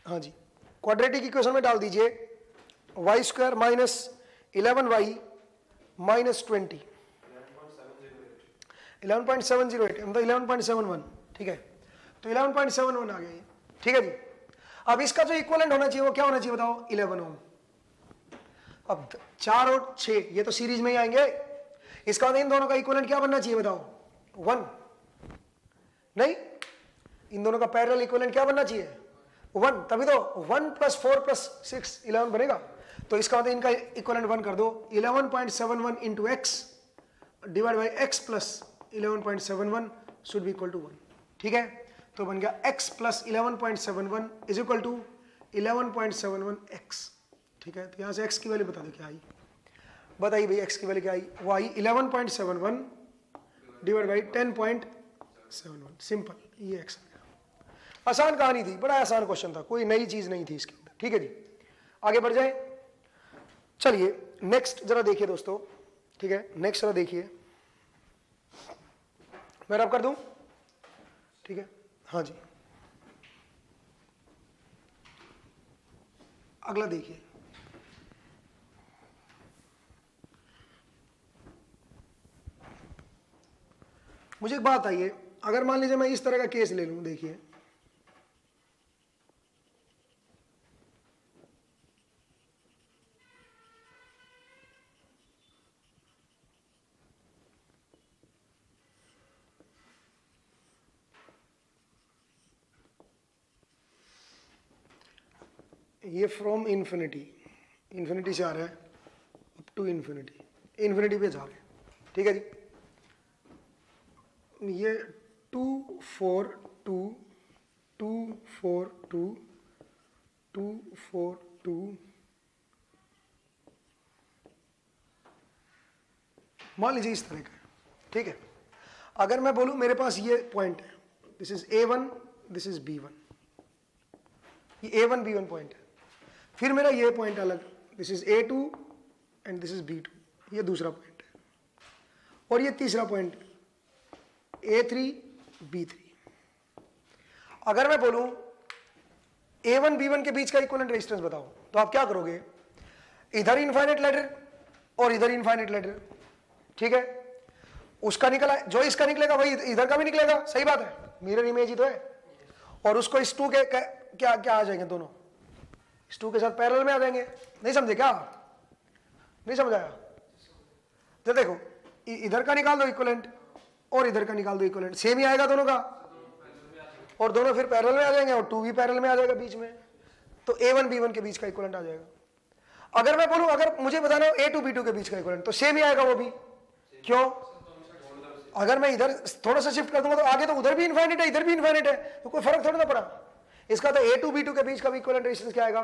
हाँ जी, क्वाड्रेटिक इक्वेशन में डाल दीजिए y square minus 11y minus 20, 11.708 मतलब 11.71। ठीक है, तो 11.71 आ गया ये। ठीक है जी? अब इसका जो इक्विवेलेंट होना चाहिए वो क्या होना चाहिए बताओ? 11 ओम। अब 4 और 6 ये तो सीरीज में ही आएंगे। इसका मतलब इन दोनों का इक्विवेलेंट क्या बनना चाहिए बताओ? 1। नहीं, इन दोनों का पैरेलल इक्विवेलेंट क्या बनना चाहिए? 1। तभी तो 1 प्लस 4 प्लस 6 11 बनेगा। तो इसका मतलब इनका इक्विवेलेंट 1 कर दो। 11.71 into x divide by x plus 11.71 should be equal to 1। ठीक है, तो बन गया x plus 11.71 is equal to 11.71x। ठीक है, तो यहां से x की वैल्यू बता दो क्या आई? बताइए भाई x की वैल्यू क्या आई? वो आई 11.71 डिवाइड बाई 10.71। सिंपल, ये x आ गया। आसान कहानी थी, बड़ा आसान क्वेश्चन था, कोई नई चीज नहीं थी इसके अंदर। ठीक है जी, आगे बढ़ जाए। चलिए नेक्स्ट जरा देखिए दोस्तों। ठीक है, नेक्स्ट जरा देखिए, मैं रब कर दूं? ठीक है, हाँ जी, अगला देखिए। मुझे एक बात आइए, अगर मान लीजिए मैं इस तरह का केस ले लूं, देखिए ये फ्रॉम इन्फिनिटी से आ रहा है अप टू इन्फिनिटी पे जा रहे हैं, ठीक है जी। ये 2 4 2 2 4 2 2 4 2 मान लीजिए इस तरह का है, ठीक है। अगर मैं बोलूं मेरे पास ये पॉइंट है, this is A1, this is B1, ये A1 B1 पॉइंट है। फिर मेरा ये पॉइंट अलग, this is A2 and this is B2, ये दूसरा पॉइंट है। और ये तीसरा पॉइंट A3 B3। अगर मैं बोलूं A1 B1 के बीच का इक्विवेलेंट रेजिस्टेंस बताओ, तो आप क्या करोगे, इधर इनफाइनाइट लैडर और इधर इनफाइनाइट लैडर, ठीक है। उसका निकला, जो इसका निकलेगा वही इधर का भी निकलेगा, सही बात है, मिरर इमेज ही तो है। और उसको इस 2 के क्या क्या आ जाएंगे, दोनों इस 2 के साथ पैरेलल में आ जाएंगे। नहीं समझे क्या, नहीं समझाया? तो देखो इधर का निकाल दो इक्विवेलेंट और इधर का निकाल दो इक्विवेलेंट, सेम ही आएगा दोनों का, और दोनों फिर पैरेलल में आ जाएंगे और 2 भी पैरेलल में आ जाएगा बीच में, तो A1 B1 के बीच का इक्विवेलेंट आ जाएगा। अगर मैं बोलूं, अगर मुझे बताना हो A2 B2 के बीच का इक्विवेलेंट, तो सेम ही आएगा वो भी। क्यों? अगर मैं इधर थोड़ा सा शिफ्ट कर दूंगा तो आगे तो उधर भी इनफाइनाइट है, इधर भी इनफाइनाइट है, तो कोई फर्क थोड़ा ना पड़ा। इसका तो A2 B2 के बीच का भी इक्विवेलेंट रेजिस्टेंस क्या आएगा,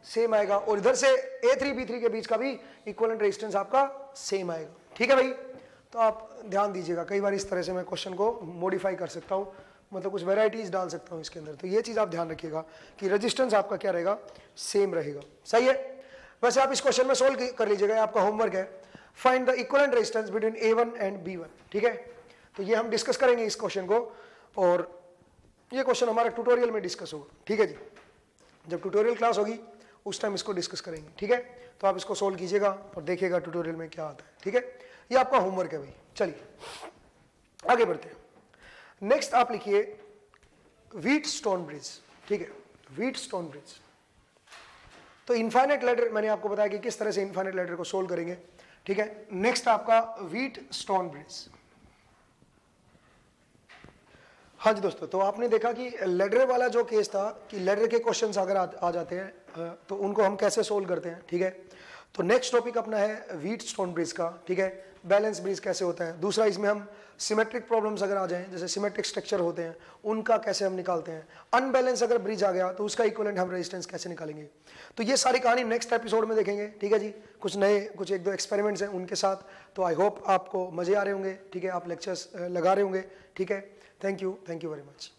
सेम आएगा। और इधर से A3 B3 के बीच का भी इक्विवेलेंट रेजिस्टेंस आपका सेम आएगा, ठीक है भाई। तो आप ध्यान दीजिएगा, कई बार इस तरह से मैं क्वेश्चन को मॉडिफाई कर सकता हूँ, मतलब कुछ वेराइटीज डाल सकता हूँ इसके अंदर। तो ये चीज आप ध्यान रखिएगा कि रेजिस्टेंस आपका क्या रहेगा, सेम रहेगा, सही है। वैसे आप इस क्वेश्चन में सोल्व कर लीजिएगा, आपका होमवर्क है, find the equivalent resistance between A1 and B1, ठीक है। तो ये हम डिस्कस करेंगे इस क्वेश्चन को, और ये क्वेश्चन हमारा ट्यूटोरियल में डिस्कस होगा, ठीक है जी। जब ट्यूटोरियल क्लास होगी उस टाइम इसको डिस्कस करेंगे, ठीक है। तो आप इसको सोल्व कीजिएगा और देखिएगा ट्यूटोरियल में क्या आता है, ठीक है। ये आपका होमवर्क है भाई। चलिए आगे बढ़ते हैं। नेक्स्ट आप लिखिए व्हीटस्टोन ब्रिज, ठीक है, व्हीटस्टोन ब्रिज। तो इनफाइनाइट लैडर मैंने आपको बताया कि किस तरह से इनफाइनाइट लैडर को सोल्व करेंगे, ठीक है। नेक्स्ट आपका व्हीटस्टोन ब्रिज। हाँ जी दोस्तों, तो आपने देखा कि लैडर वाला जो केस था कि लैडर के क्वेश्चंस अगर आ जाते हैं तो उनको हम कैसे सोल्व करते हैं, ठीक है। तो नेक्स्ट टॉपिक अपना है व्हीटस्टोन ब्रिज का, ठीक है, बैलेंस ब्रिज कैसे होता है। दूसरा इसमें हम सिमेट्रिक प्रॉब्लम्स अगर आ जाएं, जैसे सिमेट्रिक स्ट्रक्चर होते हैं उनका कैसे हम निकालते हैं। अनबैलेंस अगर ब्रिज आ गया तो उसका इक्विवेलेंट हम रेजिस्टेंस कैसे निकालेंगे। तो ये सारी कहानी नेक्स्ट एपिसोड में देखेंगे, ठीक है जी। कुछ नए, कुछ 1-2 एक्सपेरिमेंट्स हैं उनके साथ। तो आई होप आपको मजे आ रहे होंगे, ठीक है, आप लेक्चर्स लगा रहे होंगे, ठीक है। Thank you very much.